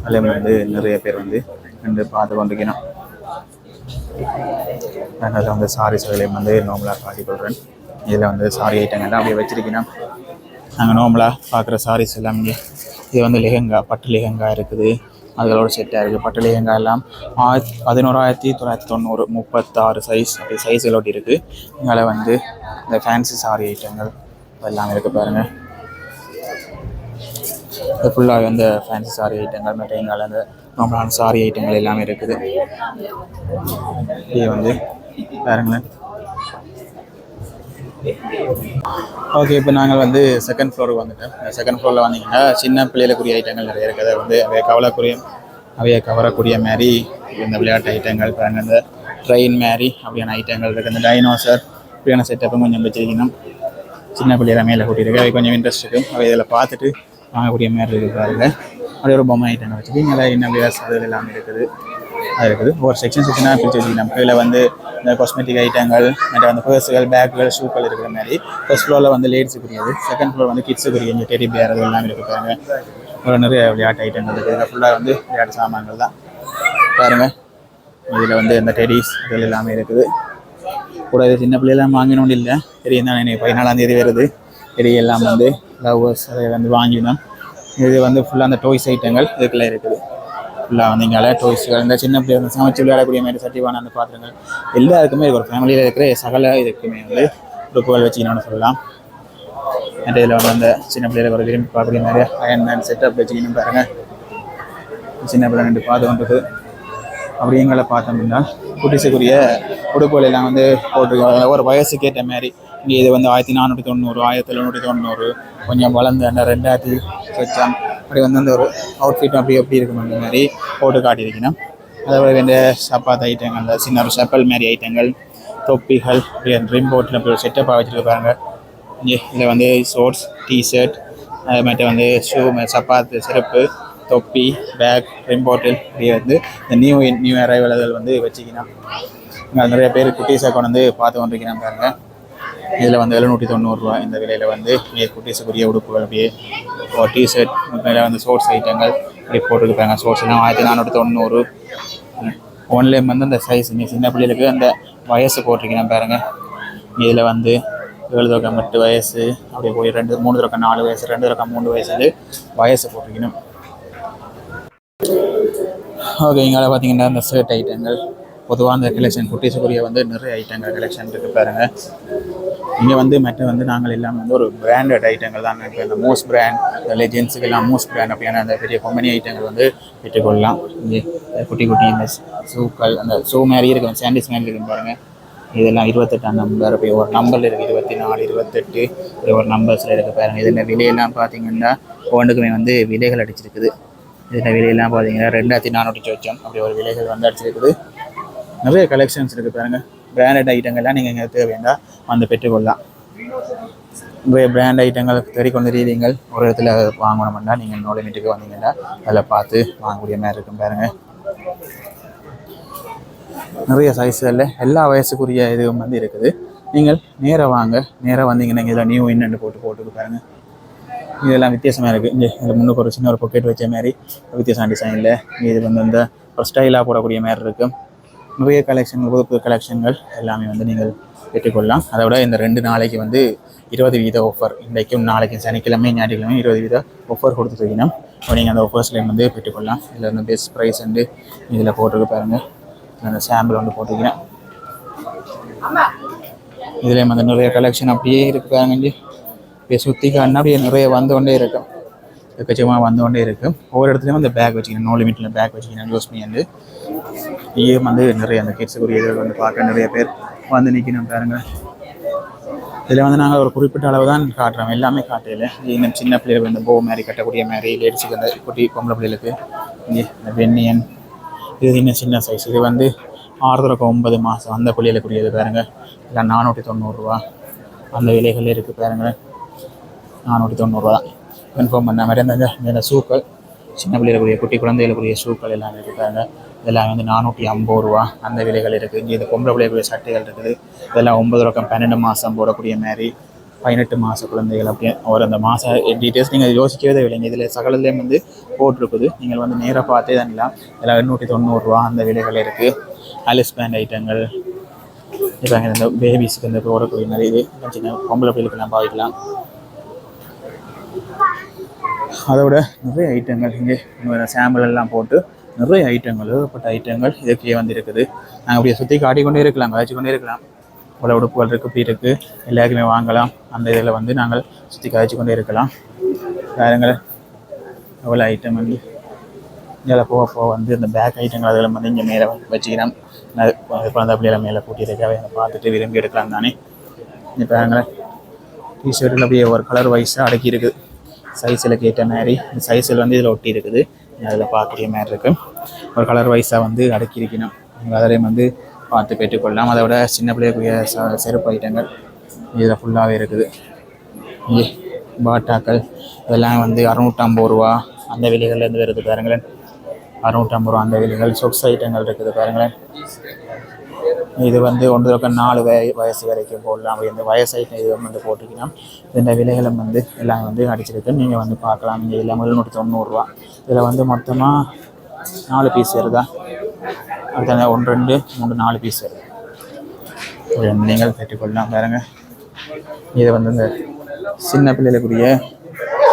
[SPEAKER 1] அதே மாதிரி வந்து நிறைய பேர் வந்து நின்று பார்த்து கொண்டிருக்கணும். அதனால் வந்து சாரீஸ் அதுலேயும் வந்து நார்மலாக காட்டி கொள்கிறேன். இதில் வந்து சாரி ஐட்டங்கள்லாம் அப்படியே வச்சிருக்கணும். நாங்கள் நார்மலாக பார்க்குற சாரீஸ் எல்லாம் இங்கே இது வந்து லெஹங்கா, பட்டு லெஹங்கா இருக்குது. அதோட செட்டாக இருக்குது. பட்டு லெஹங்கா எல்லாம் 11,990 36 சைஸ் அப்படி சைஸ்களோடு இருக்குது. இங்கே வந்து இந்த ஃபேன்சி சாரி ஐட்டங்கள் எல்லாம் இருக்குது பாருங்கள். இது ஃபுல்லாக வந்து ஃபேன்சி சாரி ஐட்டங்கள் மற்ற எங்கால இந்த நார்மலான சாரி ஐட்டங்கள் எல்லாமே இருக்குது. இது வந்து பாருங்களேன். ஓகே, இப்போ நாங்கள் வந்து செகண்ட் ஃப்ளோருக்கு வந்துட்டோம். செகண்ட் ஃப்ளோரில் வந்தீங்கன்னா சின்ன பிள்ளைகளுக்குரிய ஐட்டங்கள் நிறைய இருக்குது. அதை வந்து அவைய கவரக்கூடிய மாதிரி இந்த விளையாட்டு ஐட்டங்கள் பாருங்கள். இந்த ட்ரெயின் மாதிரி அப்படியான ஐட்டங்கள் இருக்குது. இந்த டைனோசர் இப்படியான செட்டப்பும் கொஞ்சம் வச்சிருக்கணும். சின்ன பிள்ளைகளை மேலே கூட்டியிருக்கு. அவை கொஞ்சம் இன்ட்ரெஸ்ட் இருக்கும். அவை இதில் பார்த்துட்டு வாங்கக்கூடிய மாதிரி இருக்குது பாருங்கள். அப்படியே ஒரு பொம்மை ஐட்டங்கள் வச்சுருக்கு. இங்கே இன்னும் விளையாட்டு அது எல்லாமே இருக்குது. அது இருக்குது. ஒரு செக்ஷனாக பிரித்து வச்சுக்கணும். கீழே வந்து இந்த காஸ்மெட்டிக் ஐட்டங்கள் மற்ற வந்து பர்ஸுகள், பேக்குகள், ஷூக்கள் இருக்கிற மாதிரி. ஃபர்ஸ்ட் ஃப்ளோரில் வந்து லேடிஸுக்குரியது, செகண்ட் ஃப்ளோர் வந்து கிட்ஸுக்குரிய இங்கே டெடி பேர் அது எல்லாமே இருக்குது பாருங்கள். ஒரு நிறைய விளையாட்டு ஐட்டங்கள் இருக்குது. இதில் ஃபுல்லாக வந்து விளையாட்டு சாமான்கள் தான் பாருங்கள். இதில் வந்து இந்த டெடிஸ் இதில் எல்லாமே இருக்குது. கூட இது சின்ன பிள்ளைலாம் வாங்கினோன்னு இல்லை, தெரியும் தான். எனக்கு 14ஆம் தேதி வருது. டெடி எல்லாம் வந்து லவ்வர்ஸ் அதை வந்து வாங்கினோம். இது வந்து ஃபுல்லாக அந்த டாய்ஸ் ஐட்டங்கள் இதுக்குள்ளே இருக்குது. ஃபுல்லாக வந்து இங்கே டாய்ஸ்கள், இந்த சின்ன பிள்ளைங்க சமைச்சு விளையாடக்கூடிய மாதிரி சட்டிவான அந்த பாத்திரங்கள் எல்லாருக்குமே ஒரு ஃபேமிலியில் இருக்கிற சகல இதுக்குமே வந்து உறுப்புகள் வச்சுக்கணும்னு சொல்லலாம். மற்ற இதில் வந்து அந்த சின்ன பிள்ளைகளுக்கு ஒரு விரும்பி பார்க்கக்கூடிய மாதிரி அயன் மேன் செட்டப் வச்சுக்கணும் பாருங்கள். சின்ன பிள்ளை ரெண்டு பார்த்து கொண்டு அப்படி எங்களை பார்த்தோம்னா குட்டிஸுக்குரிய உடுப்புகள் எல்லாம் வந்து போட்டிருக்காங்க. ஒரு வயசுக்கு ஏற்ற மாதிரி இங்கே இது வந்து 1490, 1790, கொஞ்சம் வளர்ந்த 2000 சொச்சம் அப்படி வந்து அந்த ஒரு அவுட்ஃபிட் அப்படி எப்படி இருக்கும் அந்த மாதிரி போட்டு காட்டியிருக்கணும். அதேபோல் இந்த சப்பாத்து ஐட்டங்கள், அந்த சின்ன ஒரு செப்பல் மாதிரி ஐட்டங்கள், தொப்பிகள், ட்ரிம் போட்டில் அப்படி ஒரு செட்டப்பாக வச்சுருக்காங்க. இங்கே இதில் வந்து ஷோர்ட்ஸ், டிஷர்ட், அது மட்டும் வந்து ஷூ, சப்பாத்து, செருப்பு, தொப்பி, பேக், ட்ரிம் பாட்டில் இப்படி வந்து இந்த நியூ அரைவல்கள் வந்து வச்சுக்கணும். இங்கே நிறைய பேர் குட்டீஸை கொண்டு வந்து பார்த்து கொண்டிருக்கணும் பாருங்கள். இதில் வந்து 790 ரூபா இந்த விலையில் வந்து குட்டீஸுக்குரிய உடுப்புகள் அப்படியே டிஷர்ட் மேலே வந்து ஷோர்ட்ஸ் ஐட்டங்கள் இப்படி போட்டுருப்பாங்க. ஷோர்ட்ஸ் எல்லாம் 1490. ஒன்லேயும் வந்து அந்த சைஸ் சின்ன பிள்ளைகளுக்கு அந்த வயசு போட்டிருக்கணும் பாருங்கள். இதில் வந்து 7 வயசு அப்படியே போய் 3 4 வயசு 2 3 வயசு வயசு போட்டிருக்கணும். ஓகே, இங்கே பார்த்தீங்கன்னா இந்த ஷர்ட் ஐட்டங்கள் பொதுவாக அந்த கலெக்ஷன் குட்டீஸுக்குரிய வந்து நிறைய ஐட்டங்கள் கலெக்ஷன் இருக்குது பாருங்கள். இங்கே வந்து மற்ற வந்து நாங்கள் எல்லாம் வந்து ஒரு பிராண்டட் ஐட்டங்கள் தான். இப்போ இந்த மூஸ் பிராண்ட், இந்த லெஜென்ஸுக்கு எல்லாம் மூஸ் பிராண்ட் அப்படியான அந்த பெரிய கம்பெனி ஐட்டங்கள் வந்து பெற்றுக்கொள்ளலாம். இங்கே குட்டி இந்த ஷூக்கள், அந்த ஷூ மாதிரி இருக்கும், சாண்டிஸ் மாதிரி இருக்கும் பாருங்கள். இதெல்லாம் 28ஆம் நம்பர், இப்போ ஒரு நம்பரில் இருக்குது 24, 28 ஒரு நம்பர்ஸில் இருக்குது பாருங்கள். இதில் விலையெல்லாம் பார்த்தீங்கன்னா ஒன்றுக்குமே வந்து விலைகள் அடிச்சிருக்குது. இதில் விலையெல்லாம் பார்த்தீங்கன்னா 2400 சொச்சம் அப்படி ஒரு விலைகள் வந்து அடிச்சிருக்குது. நிறைய கலெக்ஷன்ஸ் இருக்குது பாருங்கள். பிராண்டட் ஐட்டங்கள்லாம் நீங்கள் இங்கே தேவைன்னா வந்து பெற்றுக்கொள்ளலாம். நிறைய பிராண்ட் ஐட்டங்கள் தேடிக்கொண்டு ரீதிங்கள் ஒரு இடத்துல வாங்கணும்னா நீங்கள் நோ லிமிட்டுக்கு வந்தீங்கன்னா அதில் பார்த்து வாங்கக்கூடிய மாதிரி இருக்கும் பாருங்கள். நிறைய சைஸில் எல்லா வயசுக்குரிய இதுவும் வந்து இருக்குது. நீங்கள் நேராக வாங்க, நேராக வந்தீங்கன்னா இதில் நியூ இன்னும் போட்டு பாருங்கள். இதெல்லாம் வித்தியாசமாக இருக்குது. இங்கே இதில் முன்னுக்கு ஒரு சின்ன ஒரு பொக்கெட் வச்ச மாதிரி வித்தியாசமான டிசைனில் இது வந்து இந்த ஒரு ஸ்டைலாக போடக்கூடிய மாதிரி இருக்கும். நிறைய கலெக்ஷன்கள், புது புது கலெக்ஷன்கள் எல்லாமே வந்து நீங்கள் பெற்றுக்கொள்ளலாம். அதை விட இந்த 2 நாளைக்கு வந்து 20% ஆஃபர், இன்றைக்கும் நாளைக்கும் சனிக்கிழமை ஞாயிற்றுக்கிழமை 20% ஆஃபர் கொடுத்துருக்கீங்க. இப்போ நீங்கள் அந்த ஆஃபர்ஸ்லேயும் வந்து பெற்றுக்கொள்ளலாம். இதில் வந்து பெஸ்ட் ப்ரைஸ் வந்து இதில் போட்டிருக்கு பாருங்கள். அந்த சாம்பிள் வந்து போட்டிருக்கிறேன். இதுலேயும் வந்து நிறைய கலெக்ஷன் அப்படியே இருக்குது பாருங்க. இப்போ சுற்றி காட்டினா அப்படியே நிறைய வந்து கொண்டே இருக்கும், எக்கச்சக்கமாக வந்து கொண்டே இருக்கும். ஒவ்வொரு இடத்துலையும் அந்த பேக் வச்சுக்கணும், நோ லிமிட்டில் பேக் வச்சுக்கணும், யூஸ் பண்ணி வந்து இங்கேயும் வந்து நிறைய அந்த கிட்ஸுக்குரிய இதில் வந்து பார்க்க நிறைய பேர் வந்து நிற்கணும் பாருங்க. இதில் வந்து நாங்கள் ஒரு குறிப்பிட்ட அளவு தான் காட்டுறோம், எல்லாமே காட்டையில். இன்னும் சின்ன பிள்ளைகள் வந்து போ மாதிரி கட்டக்கூடிய மாதிரி, லேடிஸுக்கு அந்த குட்டி பொம்பளை பிள்ளைகளுக்கு இங்கே இந்த வெண்ணியன், இது இன்னும் சின்ன சைஸ். இது வந்து 6 9 மாதம் அந்த பிள்ளைகளுக்குரியது பாருங்கள். இல்லை 490 ரூபா அந்த விலைகள் இருக்குது பாருங்கள். 490 தான் கன்ஃபார்ம் பண்ண மாதிரி. அந்த ஷூக்கள், சின்ன பிள்ளைகளுக்குரிய குட்டி குழந்தைகளுக்குரிய ஷூக்கள் எல்லாமே இருக்காங்க. இதெல்லாம் வந்து 450 ரூபா அந்த விலைகள் இருக்குது. இங்கே இந்த பொம்பளை பிள்ளைகளுடைய சட்டைகள் இருக்குது. இதெல்லாம் 9 ரூபா 12 மாதம் போடக்கூடிய மாதிரி, 18 மாத குழந்தைகள் அப்படியே ஒரு அந்த மாத டீட்டெயில்ஸ் நீங்கள் யோசிக்கவே இல்லைங்க. இதில் சகலத்துலேயும் வந்து போட்டிருக்குது, நீங்கள் வந்து நேராக பார்த்தே தான் இல்லை. இதெல்லாம் 890 ரூபா அந்த விலைகள் இருக்குது. அலிஸ் பேண்ட் ஐட்டங்கள் இப்போ இந்த பேபிஸுக்கு இந்த போடக்கூடிய மாதிரி, இது சின்ன பொம்பளை பிள்ளைகளுக்கு நான் பாவிக்கலாம். அதை விட நிறைய ஐட்டங்கள் இங்கே சாம்பிள் எல்லாம் போட்டு நிறைய ஐட்டங்கள், ஏகப்பட்ட ஐட்டங்கள் இதுக்கே வந்து இருக்குது. நாங்கள் அப்படியே சுற்றி காட்டிக்கொண்டே இருக்கலாம், காய்ச்சிக்கொண்டே இருக்கலாம். இவ்வளோ உடுப்புகள் இருக்குது, இப்படி இருக்குது, எல்லாருக்குமே வாங்கலாம். அந்த இதில் வந்து நாங்கள் சுற்றி காய்ச்சி கொண்டே இருக்கலாம். வேறுங்களை எவ்வளோ ஐட்டம் வந்து இதில் போக வந்து இந்த பேக் ஐட்டங்கள் அதில் வந்து இங்கே மேலே வச்சுக்கலாம். குழந்தை பிள்ளைகளை மேலே கூட்டியிருக்காவே அதை பார்த்துட்டு விரும்பி எடுக்கலாம் தானே. இந்த பேங்களை டிஷர்ட்டில் அப்படியே ஒரு கலர் வைஸாக அடக்கி இருக்குது, சைஸில் கேட்ட மாதிரி. இந்த சைஸில் வந்து இதில் ஒட்டி இருக்குது, அதில் பார்க்கக்கூடிய மாதிரி இருக்குது. ஒரு கலர் வைஸாக வந்து அடக்கி இருக்கணும், நீங்கள் அதிலையும் வந்து பார்த்து பெற்றுக்கொள்ளலாம். அதை விட சின்ன பிள்ளைக்குரிய செருப்பு ஐட்டங்கள் இதில் ஃபுல்லாகவே இருக்குது. இங்கே பாட்டாக்கள் இதெல்லாம் வந்து 650 ரூபா அந்த விலைகள்லேருந்து வருது பாருங்களேன். 650 ரூபா அந்த விலைகள். சொக்ஸ் ஐட்டங்கள் இருக்குது பாருங்களேன். இது வந்து 4 வயசு வரைக்கும் போடலாம். அப்படி இந்த வயசு ஐட்டம் இது வந்து போட்டிருக்கீங்கன்னா இந்த விலைகளும் வந்து எல்லாம் வந்து அடிச்சிருக்கு, நீங்கள் வந்து பார்க்கலாம். இங்கே எல்லாம் 790 ரூபா. இதில் வந்து மொத்தமாக 4 பீஸ் வருதா, அடுத்த 1 2 3 4 பீஸ் வருது. நீங்கள் பெற்றுக்கொள்ளலாம் பாருங்க. இது வந்து இந்த சின்ன பிள்ளைகளுக்குரிய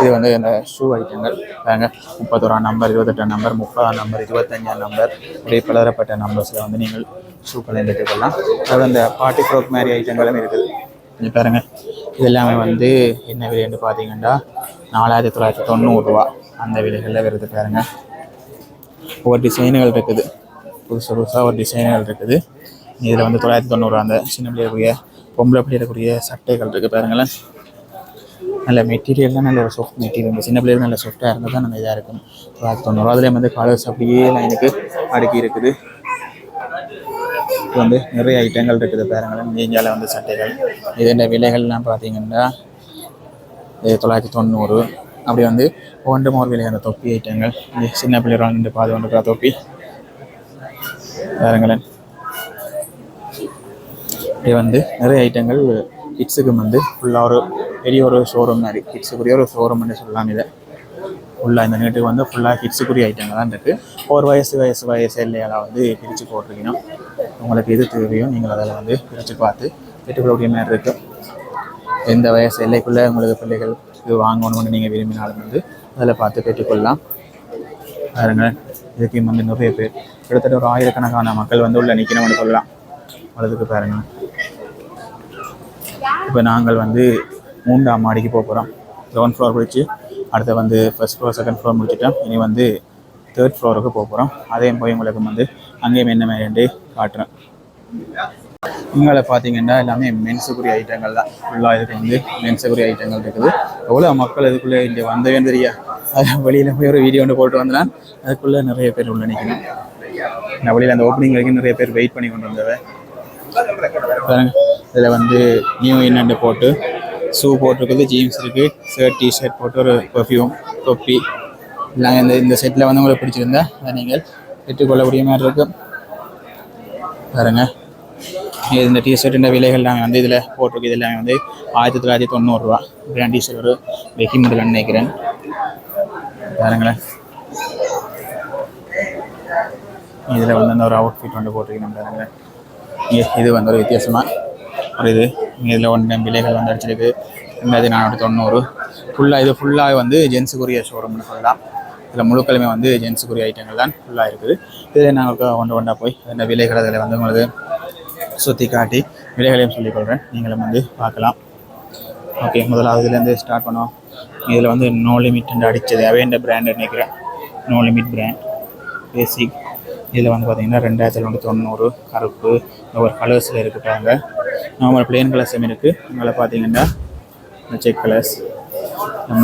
[SPEAKER 1] இது வந்து இந்த ஷூ ஐட்டங்கள் பாருங்க. 31 நம்பர், 28 நம்பர், 30 நம்பர், 25 நம்பர், அப்படியே பலதரப்பட்ட நம்பர்ஸில் வந்து நீங்கள் ஷூக்களை பெற்றுக்கொள்ளலாம். அதாவது அந்த பார்ட்டி ஃப்ராக் மாதிரி ஐட்டங்களும் இருக்குது. இது பாருங்க, இது எல்லாமே வந்து என்ன விலைன்னு பார்த்தீங்கன்னா 4990 ரூபா அந்த விலைகளில் வருது பாருங்க. ஒவ்வொரு டிசைனுகள் இருக்குது, புதுசாக ஒரு டிசைனுகள் இருக்குது. இதில் வந்து 990 அந்த சின்ன பிள்ளைகளுக்குரிய பொம்பளை பிள்ளைகளுக்குரிய சட்டைகள் இருக்குது பாருங்களேன். நல்ல மெட்டீரியல்லாம் நல்ல ஒரு சாஃப்ட் மெட்டீரியல். இந்த சின்ன பிள்ளைகள் நல்ல சாஃப்டாக இருந்தால் தான் நம்ம இதாக இருக்கும். 990 அதுலேயும் வந்து கலர்ஸ் அப்படியே லைனுக்கு அடுக்கி இருக்குது. வந்து நிறைய ஐட்டங்கள் இருக்குது பாருங்களேன். நீஞ்சால வந்து சட்டைகள் இதோட விலைகள்லாம் பார்த்தீங்கன்னா 990. அப்படி வந்து ஒன்று மோர் விலை அந்த தொப்பி ஐட்டங்கள், சின்ன பிள்ளைகள் நின்று பாதுகாப்பு தொப்பி பாருங்களேன். இப்படி வந்து நிறைய ஐட்டங்கள் கிட்ஸுக்கு வந்து ஃபுல்லாக ஒரு பெரிய ஒரு ஷோரூம் மாதிரி, கிட்ஸுக்குரிய ஒரு ஷோரூம்னு சொல்லலாம். இதை ஃபுல்லாக இந்த நீட்டுக்கு வந்து ஃபுல்லாக கிட்ஸுக்குரிய ஐட்டங்கள் தான் இருக்குது. ஒரு வயசு இல்லையெல்லாம் வந்து பிரித்து போட்டிருக்கணும். உங்களுக்கு எது தேவையோ நீங்கள் அதில் வந்து பிரித்து பார்த்து பெற்றுக்கொள்ளக்கூடிய மாதிரி இருக்குது. எந்த வயசு எல்லைக்குள்ளே உங்களுக்கு பிள்ளைகள் இது வாங்கணும்னு நீங்கள் விரும்பினாலும் வந்து அதில் பார்த்து பெற்றுக்கொள்ளலாம் பாருங்க. இதுக்கு வந்து நிறைய பேர் கிட்டத்தட்ட ஒரு 1000கணக்கான மக்கள் வந்து உள்ள நிற்கணும்னு சொல்லலாம். அதுக்கு பாருங்கள். இப்போ நாங்கள் வந்து 3ஆம் மாடிக்கு போக போகிறோம். கிரவுண்ட் ஃப்ளோர் முடிச்சு அடுத்த வந்து ஃபர்ஸ்ட் ஃப்ளோர் செகண்ட் ஃப்ளோர் முடிச்சுட்டோம். இனி வந்து 3rd ஃப்ளோருக்கு போக போகிறோம். அதையும் போய் உங்களுக்கு வந்து அங்கேயும் என்ன மாதிரி காட்டுறேன். இங்கே பார்த்தீங்கன்னா எல்லாமே மென்ஸுக்குரிய ஐட்டங்கள் தான் ஃபுல்லாக. இதுக்கு வந்து மென்ஸுக்குரிய ஐட்டங்கள் இருக்குது. எவ்வளோ மக்கள் இதுக்குள்ளே இங்கே வந்தவே தெரியா. அது வெளியில் போய் ஒரு வீடியோ ஒன்று போட்டு வந்தேன்னா அதுக்குள்ளே நிறைய பேர் உள்ள நிற்கணும். நான் வெளியில் அந்த ஓப்பனிங் வரைக்கும் நிறைய பேர் வெயிட் பண்ணி கொண்டு வந்தவன். இதில் வந்து நியூ இன்னண்டு போட்டு ஷூ போட்டிருக்குது, ஜீன்ஸ் இருக்குது, ஷர்ட் டிஷர்ட் போட்டு ஒரு பர்ஃப்யூம் தொப்பி எல்லாம் இந்த செட்டில் வந்து உங்களுக்கு பிடிச்சிருந்தா அதை நீங்கள் பெற்றுக்கொள்ளக்கூடிய மாதிரி இருக்கும் பாருங்க. இந்த டிஷர்ட்டின் விலைகள் எல்லாமே வந்து இதில் போட்டிருக்கு. இது எல்லாமே வந்து 1990 ரூபா. பிராண்ட் டிஷர்ட் ஒரு வெக்கி முதல்ல நினைக்கிறேன். பாருங்களேன், இதில் வந்து அந்த ஒரு அவுட்ஃபிட் வந்து போட்டிருக்கேன் பாருங்களேன். இது வந்து ஒரு வித்தியாசமாக ஒரு இது. இதில் ஒன்று விலைகள் வந்து அடிச்சிருக்கு 2490. இது ஃபுல்லாக வந்து ஜென்ஸுக்குரிய ஷோரூம்னு சொல்லலாம். இதில் முழுக்களுமே வந்து ஜென்ஸுக்குரிய ஐட்டங்கள் தான் ஃபுல்லாக இருக்குது. இதில் நாங்கள் ஒன்றா போய் அந்த விலைகள் அதில் வந்து உங்களுக்கு சுற்றி காட்டி விலைகளையும் சொல்லிக்கொள்கிறேன், நீங்களும் வந்து பார்க்கலாம். ஓகே, முதலாவது இதுலேருந்து ஸ்டார்ட் பண்ணோம். இதில் வந்து நோ லிமிட் அடித்தது அவேண்ட பிராண்ட் நினைக்கிறேன். நோ லிமிட் பிராண்ட் பேசிக். இதில் வந்து பார்த்திங்கன்னா 2290 கருப்பு ஒரு கலர்ஸில் இருக்குது பாருங்க. நார்மல் பிளெயின் கலர்ஸும் இருக்குது. அதனால் பார்த்தீங்கன்னா check colours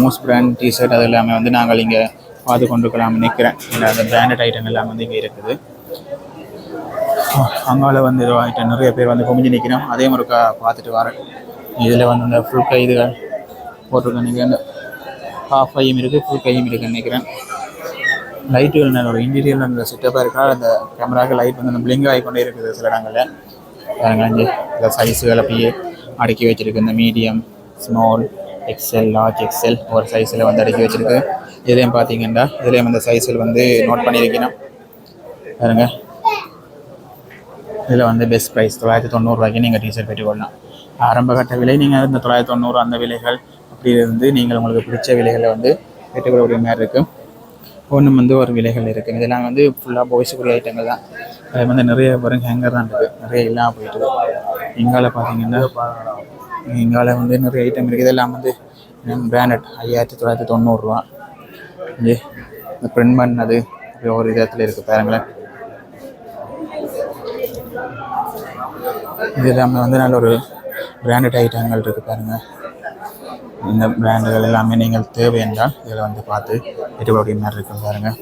[SPEAKER 1] Moose brand t shirt அது எல்லாமே வந்து நாங்கள் இங்கே பார்த்து கொண்டிருக்கலாம்னு நினைக்கிறேன். இல்லை அந்த பிராண்டட் ஐட்டம் எல்லாம் வந்து இங்கே இருக்குது. அங்கால வந்து ஐட்டம் நிறைய பேர் வந்து குமிஞ்சு நிற்கிறோம். அதே மாதிரி பார்த்துட்டு வரேன். இதில் வந்து இந்த ஃபுல் கை இதுகள் போட்டிருக்கேன். நீங்கள் அந்த ஹாஃப் கையும் இருக்குது, ஃபுல் கையும் இருக்குன்னு நினைக்கிறேன். லைட்டுகள் நல்ல இன்டீரியர் நல்ல செட்டப்பாக இருக்கா. அந்த கேமராவுக்கு லைட் வந்து பிளிங்க் ஆகிக்கொண்டே இருக்குது சில இடங்களில். பாருங்கள், இந்த சைஸுகள் அப்படியே அடுக்கி வச்சுருக்கு. இந்த medium, small, XL, large XL ஒரு சைஸில் வந்து அடுக்கி வச்சுருக்கு. இதுலேயும் பார்த்தீங்கன்னா இதுலேயும் அந்த சைஸில் வந்து நோட் பண்ணியிருக்கணும். பாருங்கள், இதில் வந்து பெஸ்ட் ப்ரைஸ் 990 ரூபாய்க்கு நீங்கள் டிஷர்ட் பெற்றுக்கொள்ளலாம். ஆரம்ப கட்ட விலை நீங்கள் இந்த 990 அந்த விலைகள் அப்படி இருந்து நீங்கள் உங்களுக்கு பிடிச்ச விலைகளை வந்து பெற்றுக்கொள்ளக்கூடிய மாதிரி இருக்கும். ஒன்றும் வந்து ஒரு விலைகள் இருக்குது. இதெல்லாம் வந்து ஃபுல்லாக பாய்ஸுக்குரிய ஐட்டங்கள் தான். அது வந்து நிறைய வரும் ஹேங்கர் தான் இருக்குது, நிறைய இல்லாமல் போயிட்டு. இங்கால பார்த்தீங்கன்னா இங்கால வந்து நிறைய ஐட்டம் இருக்குது. இதெல்லாம் வந்து பிராண்டட் 5990 ரூபா. இந்த பிரிண்ட் பண்ணது ஒரு விதத்தில் இருக்குது பாருங்களேன். இது எல்லாமே வந்து நல்ல ஒரு பிராண்டட் ஐட்டங்கள் இருக்குது பாருங்கள். இந்த பிராண்டுகள் எல்லாமே நீங்கள் தேவை என்றால் இதில் வந்து பார்த்து எட்டுக்கூடிய மாதிரி இருக்கும் பாருங்கள்.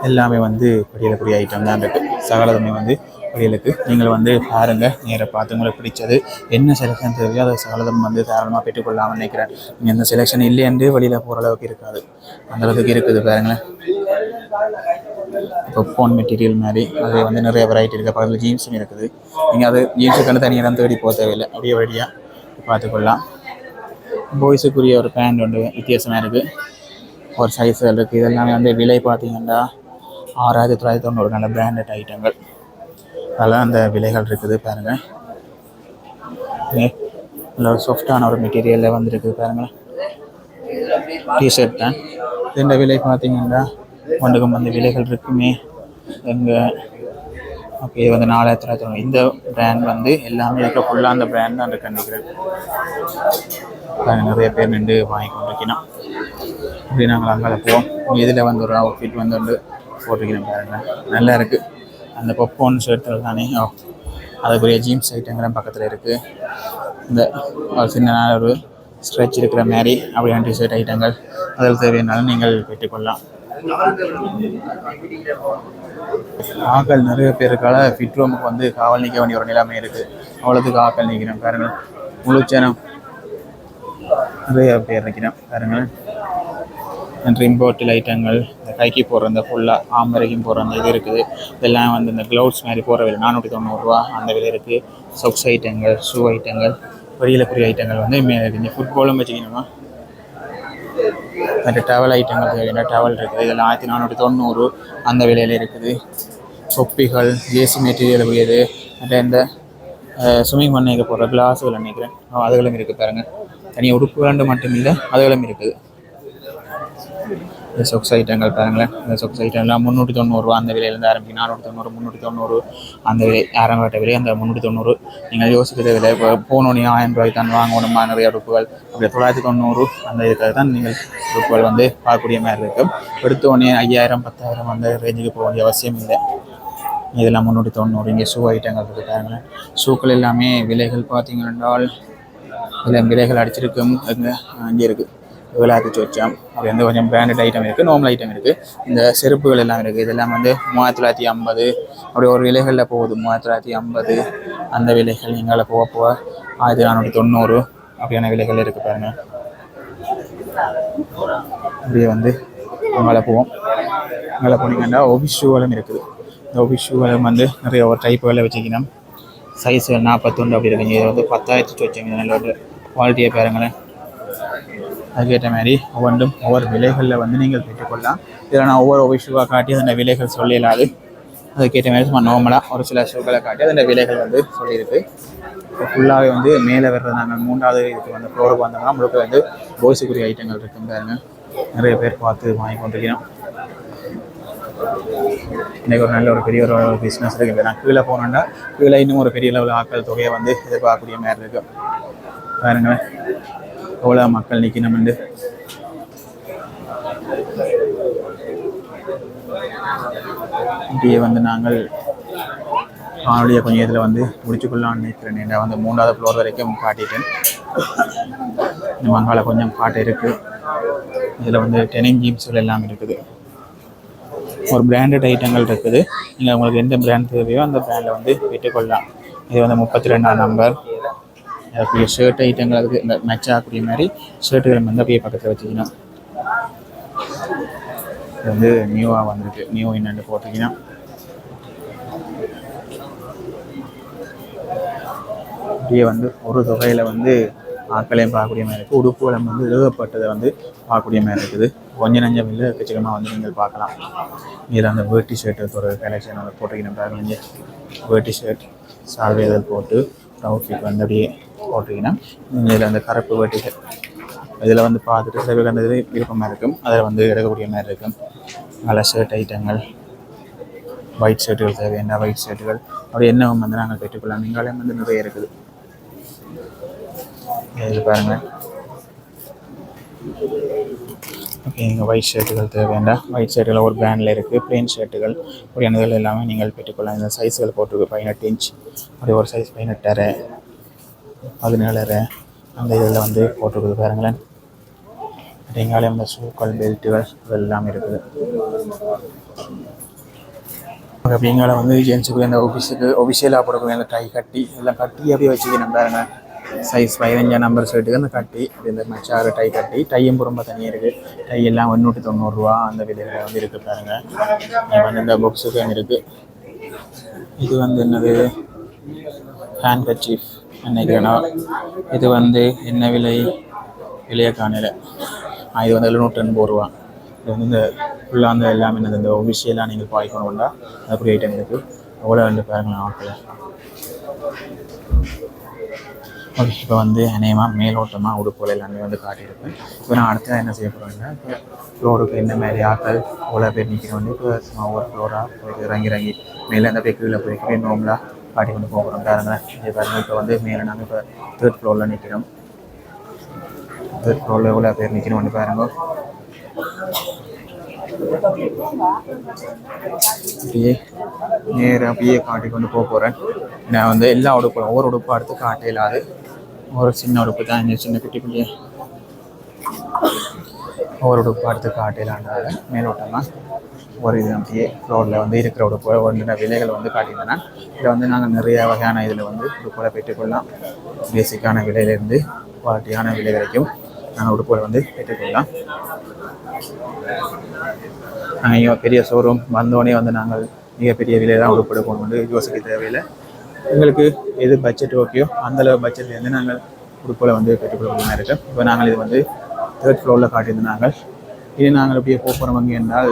[SPEAKER 1] எல்லாமே வந்து படியக்கூடிய ஐட்டம் தான் இருக்குது. சகலதுமே வந்து படியலுக்கு நீங்கள் வந்து பாருங்கள், நேராக பார்த்து உங்களுக்கு பிடிச்சது என்ன செலெக்ஷன் தேவையோ அதை சகலதும் வந்து தாராளமாக பெற்றுக்கொள்ளாமல் நினைக்கிறேன். நீங்கள் எந்த செலெக்ஷன் இல்லையென்று வெளியில் போகிற அளவுக்கு இருக்காது, அந்தளவுக்கு இருக்குது பாருங்களேன். இப்போ ஃபோன் மெட்டீரியல் மாதிரி அது வந்து நிறைய வெரைட்டி இருக்குது. பக்கத்தில் ஜீன்ஸும் இருக்குது. நீங்கள் அது ஜீன்ஸுக்கு தனி இடம் தேடி போக தேவையில்லை, அப்படியே வழியாக பார்த்துக்கொள்ளலாம். பாய்ஸுக்குரிய ஒரு பேண்ட் ஒன்று வித்தியாசமாக இருக்குது, ஒரு சைஸுகள் இருக்குது. இதெல்லாமே வந்து விலை பார்த்தீங்கன்னா 6990 நல்ல பிராண்டட் ஐட்டங்கள். அதெல்லாம் அந்த விலைகள் இருக்குது பாருங்கள். நல்ல ஒரு சாஃப்டான ஒரு மெட்டீரியலில் வந்துருக்குது பாருங்கள். டிஷர்ட் தான். இந்த விலை பார்த்தீங்கன்னா ஒன்றுக்கும் வந்து விலைகள் இருக்குமே எங்கள். ஓகே, இது வந்து 4990. இந்த பிராண்ட் வந்து எல்லாமே இருக்க ஃபுல்லாக அந்த பிராண்ட் தான் இருக்கு நினைக்கிறேன். நிறைய பேர் நின்று வாங்கி கொண்டிருக்கணும். அப்படி நாங்கள் அங்கே போவோம். இதில் வந்து ஒரு அவுட்ஃபிட் வந்து போட்டிருக்கிறேன் பாருங்கள், நல்லா இருக்குது. அந்த பொப்போன் ஷர்ட்டில் தானே அதுக்குரிய ஜீன்ஸ் ஐட்டங்களும் பக்கத்தில் இருக்குது. இந்த ஒரு சின்ன ஒரு ஸ்ட்ரெச் இருக்கிற மாதிரி அப்படியான டிஷர்ட் ஐட்டங்கள் அதில் தேவையானாலும் நீங்கள் பெற்றுக்கொள்ளலாம். ஆக்கள் நிறைய பேருக்கால ஃபிட் ரூமுக்கு வந்து காவல் நிற்க வேண்டிய ஒரு நிலைமை இருக்குது. அவ்வளோத்துக்கு ஆக்கள் நிற்கிறேன் பாருங்கள். முழுச்சனம் நிறைய பேர் நிற்கிறேன் பாருங்கள். ட்ரிம் பாட்டில் ஐட்டங்கள், இந்த கைக்கு போடுற இந்த ஃபுல்லாக ஆம் வரைக்கும் போடுற அந்த இது இருக்குது. இதெல்லாம் வந்து இந்த க்ளவுஸ் மாதிரி போடுற விலை 490 ரூபா அந்த விலை இருக்குது. சொக்ஸ் ஐட்டங்கள், ஷூ ஐட்டங்கள், வெளியிலக்குரிய ஐட்டங்கள் வந்து இருக்குது. ஃபுட்பாலும் வச்சுக்கணுமா, மற்ற டவல் ஐட்டங்கள் தேவையான டவல் இருக்குது. இதெல்லாம் 1490 அந்த விலையில் இருக்குது. தொப்பிகள், ஜேசி மெட்டீரியல் உரியது, மற்ற இந்த ஸ்விம்மிங் பண்ணைக்கு போடுற கிளாஸுகள் நினைக்கிறேன் அதுகளும் இருக்குது பாருங்கள். தனியாக உடுப்பு விளாண்டு மட்டும் இல்லை, அதுகளும் இருக்குது. இந்த சொக்ஸ் ஐட்டங்கள் பாருங்களேன். இந்த சொக்ஸ் ஐட்டம்லாம் 390 ரூபா அந்த விலையிலேருந்து ஆரம்பிச்சு 490 390 அந்த விலை ஆரம்பட்ட விலை. அந்த 390 நீங்கள் யோசிக்கிற விலை. இப்போ போனோன்னே 1000 ரூபாய்க்கு தான் வாங்கணுமா நிறைய உடுப்புகள். அப்படி 990 அந்த இதுக்காக தான் நீங்கள் உடுப்புகள் வந்து பார்க்கக்கூடிய மாதிரி இருக்கும். எடுத்தோடனே 5000 10,000 அந்த ரேஞ்சுக்கு போக வேண்டிய அவசியம் இல்லை. இதெல்லாம் 390. இங்கே ஷூ ஐட்டங்கள் இருக்குது பாருங்களேன். ஷூக்கள் எல்லாமே விலைகள் பார்த்தீங்கன்னால் இதில் விலைகள் அடிச்சிருக்கும். அங்கே இருக்குது விளையாட்டு வச்சோம். அது வந்து கொஞ்சம் பிராண்டட் ஐட்டம் இருக்குது, நார்மல் ஐட்டம் இருக்குது. இந்த செருப்புகள் எல்லாம் இருக்குது. இதெல்லாம் வந்து 3950 அப்படி ஒரு விலைகளில் போகுது. 3950 அந்த விலைகள் எங்களை போக 1490 அப்படியான விலைகள் இருக்குது பாருங்கள். அப்படியே வந்து அங்கே போவோம். அங்கே போனீங்கன்னா ஆஃபீஸ் ஷூகளும் இருக்குது. ஆஃபீஸ் ஷூகளை வந்து நிறைய ஒரு டைப்புகளை வச்சுக்கணும். சைஸுகள் 41 அப்படி இருக்குங்க. இது வந்து 10,000 வச்சுங்க. நல்ல ஒரு குவாலிட்டியை பாருங்களேன். அதுக்கேற்ற மாதிரி ஒவ்வொன்றும் ஒவ்வொரு விலைகளில் வந்து நீங்கள் பெற்றுக்கொள்ளலாம். இதில் நான் ஒவ்வொரு ஷூவாக காட்டி அதில் விலைகள் சொல்லலாது. அதுக்கேற்ற மாதிரி சும்மா நார்மலாக ஒரு சில ஷூக்களை காட்டி அதில் விலைகள் வந்து சொல்லியிருக்கு. இப்போ ஃபுல்லாகவே வந்து மேலே வர்றது நாங்கள் 3வது இதுக்கு வந்து ஃப்ளோருக்கு வந்தோம்னா முழுக்க வந்து பாய்ஸுக்குரிய ஐட்டங்கள் இருக்குங்க. பாருங்க நிறைய பேர் பார்த்து வாங்கி கொண்டிருக்கிறோம். இன்றைக்கி ஒரு நல்ல ஒரு பெரிய ஒரு பிஸ்னஸ் இருக்குது. நான் கீழே போனோன்னா கீழே இன்னும் ஒரு பெரிய லெவலில் ஆட்கள் தொகையை வந்து எதிர்பார்க்கக்கூடிய மாதிரி இருக்கு. பாருங்களேன் எவ்வளோ மக்கள் நிற்கணும்ண்டு. இப்படியே வந்து நாங்கள் காணொலியை கொஞ்சம் இதில் வந்து முடிச்சுக்கொள்ளலான்னு நினைக்கிறேன். நான் வந்து 3வது ஃப்ளோர் வரைக்கும் காட்டிட்டேன். மங்கால கொஞ்சம் காட்டு இருக்குது. இதில் வந்து டெனிம் ஜீன்ஸ்கள் எல்லாம் இருக்குது. ஒரு பிராண்டட் ஐட்டங்கள் இருக்குது. நீங்கள் உங்களுக்கு எந்த பிராண்ட் தேவையோ அந்த பிராண்டில் வந்து பெற்றுக்கொள்ளலாம். இது வந்து 32ஆம் நம்பர். அதுக்குரிய ஷர்ட் ஐட்டங்கள் அதுக்கு இந்த மேட்ச் ஆகக்கூடிய மாதிரி ஷர்ட்டுகள் வந்து அப்படியே பக்கத்தில் வச்சுக்கணும். இது வந்து நியூவாக வந்துருக்கு. நியூ என்னென்னு போட்டிங்கன்னா அப்படியே வந்து ஒரு தொகையில் வந்து ஆக்களையும் பார்க்கக்கூடிய மாதிரி இருக்குது. உடுப்புகளும் வந்து எழுதப்பட்டதை வந்து பார்க்கக்கூடிய மாதிரி இருக்குது. கொஞ்சம் நஞ்சம் இல்லை எக்கச்சக்கமாக வந்து நீங்கள் பார்க்கலாம். இதில் அந்த வேட்டி ஷர்ட்டு ஒரு கலெக்ஷன் வந்து போட்டிருக்கணும். பாருங்க வேட்டி ஷர்ட் சால்வேதல் போட்டு அவுட்ஃபிட் வந்து அப்படியே போட்டிங்கன்னா இதில் அந்த கருப்பு வேட்டிகள் இதில் வந்து பார்த்துட்டு சில பேர் அந்த இது விருப்பமாக இருக்கும். அதில் வந்து எடுக்கக்கூடிய மாதிரி இருக்கும். நல்ல ஷர்ட் ஐட்டங்கள் ஒயிட் ஷர்ட்டுகள் தேவையான ஒயிட் ஷர்ட்டுகள் அப்படி என்னவும் வந்து நாங்கள் பெற்றுக்கொள்ளலாம். நீங்களே வந்து நிறைய இருக்குது. இது பாருங்கள். ஓகே நீங்கள் ஒயிட் ஷர்ட்டுகள் தேவையான ஒயிட் ஷர்ட்டுகள் ஒரு பிராண்டில் இருக்குது. பிளெயின் ஷர்ட்டுகள் அப்படியானதுகள் எல்லாமே நீங்கள் பெற்றுக்கொள்ளலாம். இந்த சைஸ்கள் போட்டிருக்கு. 18 இன்ச் அப்படி ஒரு சைஸ் 18.5 17.5 அந்த இதில் வந்து போட்டிருக்குது. பாருங்களேன். எங்காலே இந்த ஷூக்கள் பெல்ட்டுகள் இதெல்லாம் இருக்குது. அப்படிங்கால வந்து ஜென்ஸுக்கு இந்த ஒஃபிஷியலாக போடக்கூடிய அந்த டை கட்டி எல்லாம் கட்டி அப்படியே வச்சுக்கணும். பாருங்க சைஸ் 15ஆம் நம்பர் ஷர்ட்டுக்கு அந்த கட்டி அப்படி இந்த மச்சாறு டை கட்டி டையும் ரொம்ப தனியாக இருக்குது. டை எல்லாம் 190 ரூபா அந்த விலையில் வந்து இருக்குது. பாருங்கள் வந்து இந்த பாக்ஸுக்கு இருக்குது. இது வந்து என்னது ஹேண்ட் கர்ச்சீஃப் நினைக்கிறேன்னா இது வந்து என்ன விலையை காணல. இது வந்து 780 ரூபா. இது வந்து இந்த ஃபுல்லாக அந்த எல்லாமே இந்த ஒஃபிஷியலாக நீங்கள் பாய்க்கணும்னா அதுக்குரிய ஐட்டம் இருக்குது. எவ்வளோ வந்து பாருங்களேன் ஆட்கள். ஓகே இப்போ வந்து அநேகமாக மேலோட்டமாக உடுப்புகள் எல்லாமே வந்து காட்டியிருப்பேன். இப்போ நான் அடுத்ததாக என்ன செய்ய போகிறேன்னா இப்போ ஃப்ளோருக்கு என்ன மாதிரி ஆட்கள் எவ்வளோ பேர் நிற்கிறோம் வந்து இப்போ ஒவ்வொரு ஃப்ளோராக போய் இறங்கி மேலே அந்த போய் கீழே போய் நோம்பலாக காட்டி கொண்டு போகிறோம். பாருங்கள் இதே பாருங்கள். இப்போ வந்து மேலே நாங்கள் இப்போ 3rd ஃப்ளோரில் நிற்கிறோம். 3rd ஃப்ளோரில் எவ்வளோ பேர் நிற்கிறோம் வந்து பாருங்கள். அப்படியே நேராக அப்படியே காட்டி கொண்டு போகிறேன். நான் வந்து எல்லா உடுப்பும் ஒவ்வொரு உடுப்பாக எடுத்து காட்ட இல்லாது ஒரு சின்ன உடுப்பு தான் இந்த சின்ன குட்டி பிள்ளைய ஒவ்வொரு உடுப்பாக எடுத்து காட்ட இல்லாண்டாத மேலோட்டமாக ஒரு இது அப்படியே ஃப்ளோரில் வந்து இருக்கிற உடுப்பு ஒன்று விலைகள் வந்து காட்டியிருந்தேன்னா இதில் வந்து நாங்கள் நிறைய வகையான இதில் வந்து உடுப்புகளை பெற்றுக்கொள்ளலாம். பேசிக்கான விலையிலேருந்து குவாலிட்டியான விலை வரைக்கும் நாங்கள் உடுப்புகளை வந்து பெற்றுக்கொள்ளலாம். நாங்கள் பெரிய ஷோரூம் வந்தோடனே வந்து நாங்கள் மிகப்பெரிய விலை தான் உடுப்பு எடுக்கணும் வந்து யோசிக்க தேவையில்லை. எங்களுக்கு எது பட்ஜெட் ஓகேயோ அந்தளவு பட்ஜெட்லேருந்து நாங்கள் உடுப்புகளை வந்து பெற்றுக்கொள்ள இருக்கோம். இப்போ நாங்கள் இது வந்து 3rd ஃப்ளோரில் காட்டியிருந்தாங்க. இது நாங்கள் இப்படியே போகிறோம் அங்கே என்றால்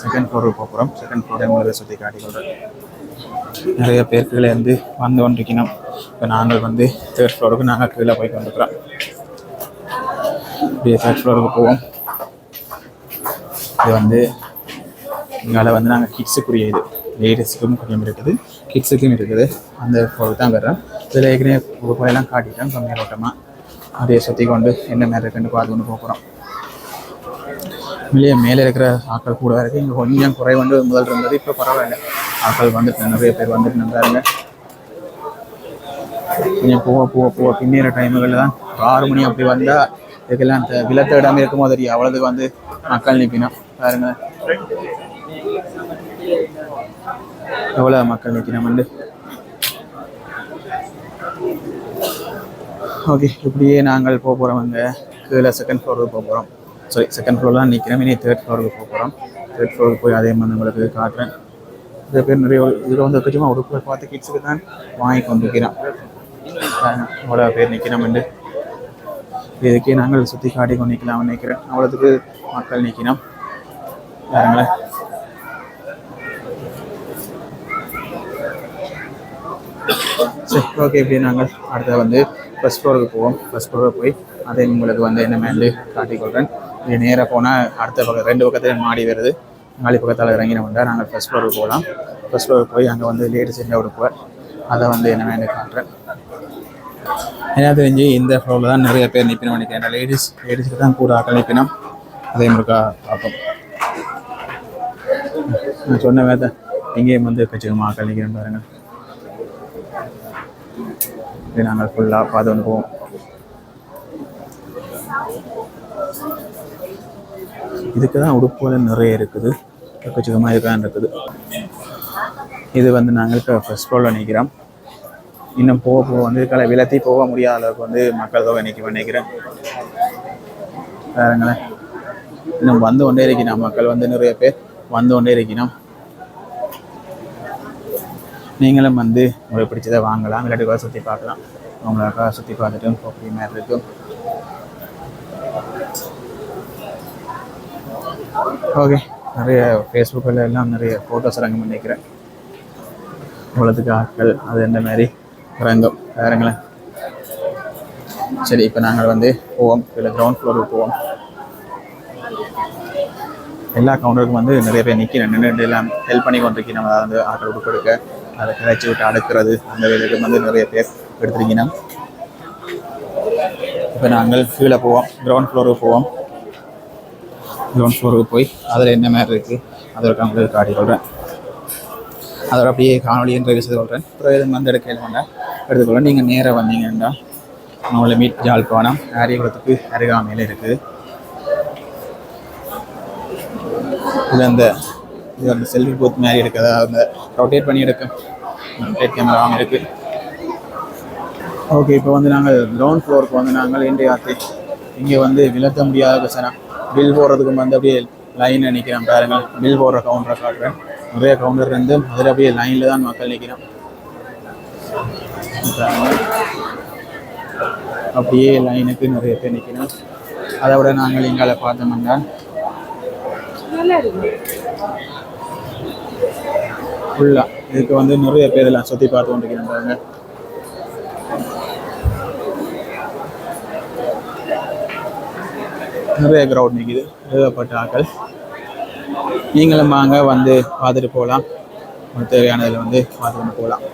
[SPEAKER 1] 2nd ஃப்ளோருக்கு போகிறோம். 2nd ஃப்ளோரை உங்களுக்கு சுற்றி காட்டிக்கொள்கிறோம். நிறைய பேர் கீழே இருந்து வந்து கொண்டிருக்கணும். இப்போ நாங்கள் வந்து 3rd ஃப்ளோருக்கு நாங்கள் கீழே போய் கொண்டிருக்கிறோம். இப்படியே 3rd ஃப்ளோருக்கு போவோம். இது வந்து இங்கால வந்து நாங்கள் கிட்ஸுக்குரிய இது லேடிஸுக்கும் கொஞ்சம் இருக்குது, கிட்ஸுக்கும் இருக்குது. அந்த ஃப்ளோருக்கு தான் வர்றோம். இதில் ஏற்கனவே போயெல்லாம் காட்டிட்டோம். மேலோட்டமாக அப்படியே சுற்றி கொண்டு என்ன மாதிரி இருக்குன்னு பார்த்து கொண்டு போகிறோம். மேலே இருக்கிற ஆட்கள் கூட இருக்குது. இங்கே கொஞ்சம் குறை வந்து முதல் இருந்தது. இப்போ பரவாயில்லை. ஆட்கள் வந்துட்டு நிறைய பேர் வந்துட்டு இருந்தாருங்க. கொஞ்சம் போக பின்னேற டைமுகளில் தான் 6 மணி அப்படி வந்தால் இதுக்கெல்லாம் அந்த விலத்த இடமே இருக்கும் போது தெரியும். அவ்வளோதுக்கு வந்து மக்கள் நிற்கணும். பாருங்க எவ்வளோ மக்கள் நிற்கணும் வந்து. ஓகே இப்படியே நாங்கள் போக போகிறோம். கீழே 2nd ஃப்ளோருக்கு போக போகிறோம். சாரி 2nd ஃப்ளோர் தான் நிற்கிறோம். இனி 3rd ஃப்ளோருக்கு போக போகிறோம். 3rd ஃப்ளோருக்கு போய் அதே மாதிரி உங்களுக்கு காட்டுறேன். நிறைய பேர் நிறைய இதில் வந்து கொஞ்சமாக உடுப்புகளை பார்த்து கிட்ஸுக்கு தான் வாங்கி கொண்டு இருக்கிறோம். அவ்வளோ பேர் நிற்கிறோம் என்று இதுக்கே நாங்கள் சுற்றி காட்டி கொண்டு நிற்கலாம் நினைக்கிறேன். அவ்வளோத்துக்கு மக்கள் நிற்கணும் பாருங்களேன். சரி ஓகே, இப்படி நாங்கள் அடுத்த வந்து ஃபஸ்ட் ஃப்ளோருக்கு போவோம். ஃபஸ்ட் ஃப்ளோருக்கு போய் அதே உங்களுக்கு வந்து என்ன மேலே காட்டிக்கொள்கிறேன். இது நேராக போனால் அடுத்த பக்கம் 2 பக்கத்தில் மாடி வருது. நாளை பக்கத்தால் இறங்கினோம்னா நாங்கள் ஃபஸ்ட் ஃப்ளோருக்கு போகலாம். ஃபஸ்ட் ஃப்ளோருக்கு போய் அங்கே வந்து லேடிஸ் என்ன உடுப்புவார் அதை வந்து என்ன மேலே காட்டுறேன். என்ன தெரிஞ்சு இந்த ஃப்ளோரில் தான் நிறைய பேர் நிற்பினோம் நினைக்கிறேன். லேடிஸுக்கு தான் கூட ஆக்கள் நிற்பினோம். அதே முறைக்கா பார்ப்போம். நான் சொன்ன வேலை எங்கேயும் வந்து கச்சிதமாக ஆக்கள் நிற்கிறேன் பாருங்கள். இது நாங்கள் ஃபுல்லாக பார்த்து வந்து போவோம். இதுக்கு தான் உடுப்புகள் நிறைய இருக்குது, கச்சிதமாக இதுதான் இருக்குது. இது வந்து நாங்கள் இப்போ ஃபஸ்ட் ஃப்ளோரில் நிற்கிறோம். இன்னும் போக போக வந்து இதுக்கால விலத்தி போக முடியாத அளவுக்கு வந்து மக்கள் தொகை நிற்கிறேன் பாருங்களேன். இன்னும் வந்து கொண்டே இருக்கணும், மக்கள் வந்து நிறைய பேர் வந்து கொண்டே இருக்கணும். நீங்களும் வந்து உங்களுக்கு பிடிச்சதை வாங்கலாம், இல்லாட்டி சுற்றி பார்க்கலாம். உங்களுக்காக சுற்றி பார்த்துட்டு போகிற மாதிரி இருக்கும். ஓகே, நிறைய ஃபேஸ்புக்கில் எல்லாம் நிறைய ஃபோட்டோஸ் இறங்கும் நினைக்கிறேன். உலகத்துக்கு ஆட்கள் அது இந்த மாதிரி இறங்கும் பாருங்களேன். சரி, இப்போ நாங்கள் வந்து போவோம், இல்லை கிரவுண்ட் ஃப்ளோருக்கு போவோம். எல்லா கவுண்டருக்கும் வந்து நிறைய பேர் நின்று எல்லாம் ஹெல்ப் பண்ணி கொண்டிருக்கணும். அதாவது வந்து ஆட்கள் உடுப்பு எடுக்க, அதை கிளச்சி விட்டு அடுக்கிறது, அந்த வேலைக்கு வந்து நிறைய பேர் எடுத்துருக்கணும். இப்போ நாங்கள் கீழே போவோம், கிரவுண்ட் ஃப்ளோருக்கு போவோம். கிரவுண்ட் ஃப்ளோருக்கு போய் அதில் என்ன மாதிரி இருக்குது அதோட உங்களுக்கு காட்டிக்கொள்கிறேன். அதோட அப்படியே காணொலி என்ற விஷயத்தை சொல்கிறேன். அப்புறம் எதுவும் வந்து எடுத்துக்கொள்ள நீங்கள் நேராக வந்தீங்கன்னா நம்மளை மீட் ஜாழ்ப்பாணம் ஆரியகுளத்துக்கு அருகாமையில் இருக்குது. இது அந்த செல்ஃபி பூத் மாதிரி இருக்குது, அதாவது அந்த ரொட்டேட் பண்ணி எடுக்கும் ரொட்டேட் கேமராவும் இருக்குது. ஓகே, இப்போ வந்து நாங்கள் கிரவுண்ட் ஃப்ளோருக்கு வந்து நாங்கள் இன்றைய இங்கே வந்து விளக்க முடியாத பிரச்சனை. பில் போடுறதுக்கு வந்து அப்படியே லைனில் நிற்கிறோம் பாருங்கள். பில் போடுற கவுண்டரை காட்டுறேன். நிறைய கவுண்டர் வந்து அதில் அப்படியே லைனில் தான் மக்கள் நிற்கிறோம். அப்படியே லைனுக்கு நிறைய பேர் நிற்கிறோம். அதை விட நாங்கள் எங்களை பார்த்தோம்னா ஃபுல்லாக இதுக்கு வந்து நிறைய பேர் எல்லாம் சுற்றி பார்த்து கொண்டிருக்கிறோம் பாருங்க. நிறைய க்ரௌட் நிற்கிது, எழுதப்பட்ட ஆக்கள். நீங்களும் வாங்க வந்து பார்த்துட்டு போகலாம். தேவையானதில் வந்து பார்த்துட்டு போகலாம்.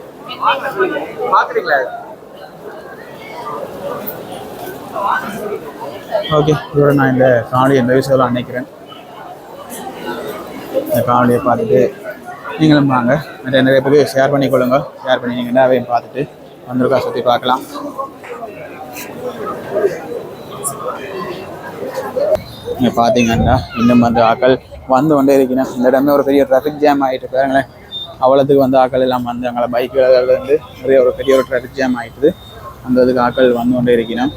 [SPEAKER 1] ஓகே, இதோட நான் இந்த காணொலியை நிறைவு செய்யலாம் நினைக்கிறேன். இந்த காணொலியை பார்த்துட்டு நீங்களும் வாங்க, நிறைய பேருக்கு ஷேர் பண்ணிக்கொள்ளுங்க. ஷேர் பண்ணி நீங்கள் என்ன பார்த்துட்டு வந்திருக்கா சுற்றி பார்க்கலாம். நீங்கள் பார்த்தீங்கன்னா இன்னும் வந்து ஆக்கள் வந்து கொண்டே இருக்கணும். இந்த இடமே ஒரு பெரிய டிராஃபிக் ஜாம் ஆகிட்டு பாருங்களேன். அவ்வளோத்துக்கு வந்து ஆக்கள் எல்லாம் வந்து அங்கே பைக்குகள் வந்து நிறைய ஒரு பெரிய ஒரு டிராஃபிக் ஜாம் ஆகிட்டுது. அந்த இதுக்கு ஆக்கள் வந்து கொண்டே இருக்கணும்.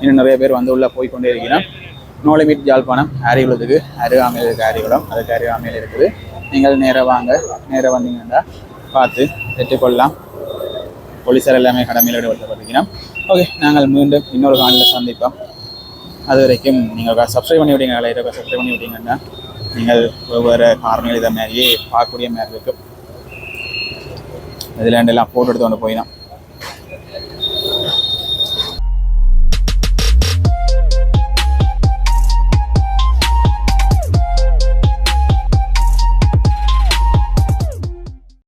[SPEAKER 1] இன்னும் நிறைய பேர் வந்து உள்ளே போய்கொண்டே இருக்கணும். நோ லிமிட் ஜாழ்ப்பாணம் ஆரியகுளத்துக்கு அருகாமையில் இருக்குது. ஆரியகுளம் அதுக்கு அருகாமையில் இருக்குது. நீங்கள் நேராக வாங்க, நேராக வந்தீங்கன்னா பார்த்து பெற்றுக்கொள்ளலாம். போலீஸார் எல்லாமே கடமையில் ஈடுபடுத்தப்பட்டிருக்கணும். ஓகே, நாங்கள் மீண்டும் இன்னொரு காணொலியில் சந்திப்போம். அது வரைக்கும் நீங்கள் சப்ஸ்கிரைப் பண்ணி விட்டீங்க, சப்ஸ்கிரைப் பண்ணி விட்டீங்கன்னா நீங்கள் ஒவ்வொரு காரணங்கள் இதை மாதிரியே பார்க்கக்கூடிய மாதிரி இருக்கும். இதில் எல்லாம் ஃபோட்டோ எடுத்து கொண்டு போயிடும்.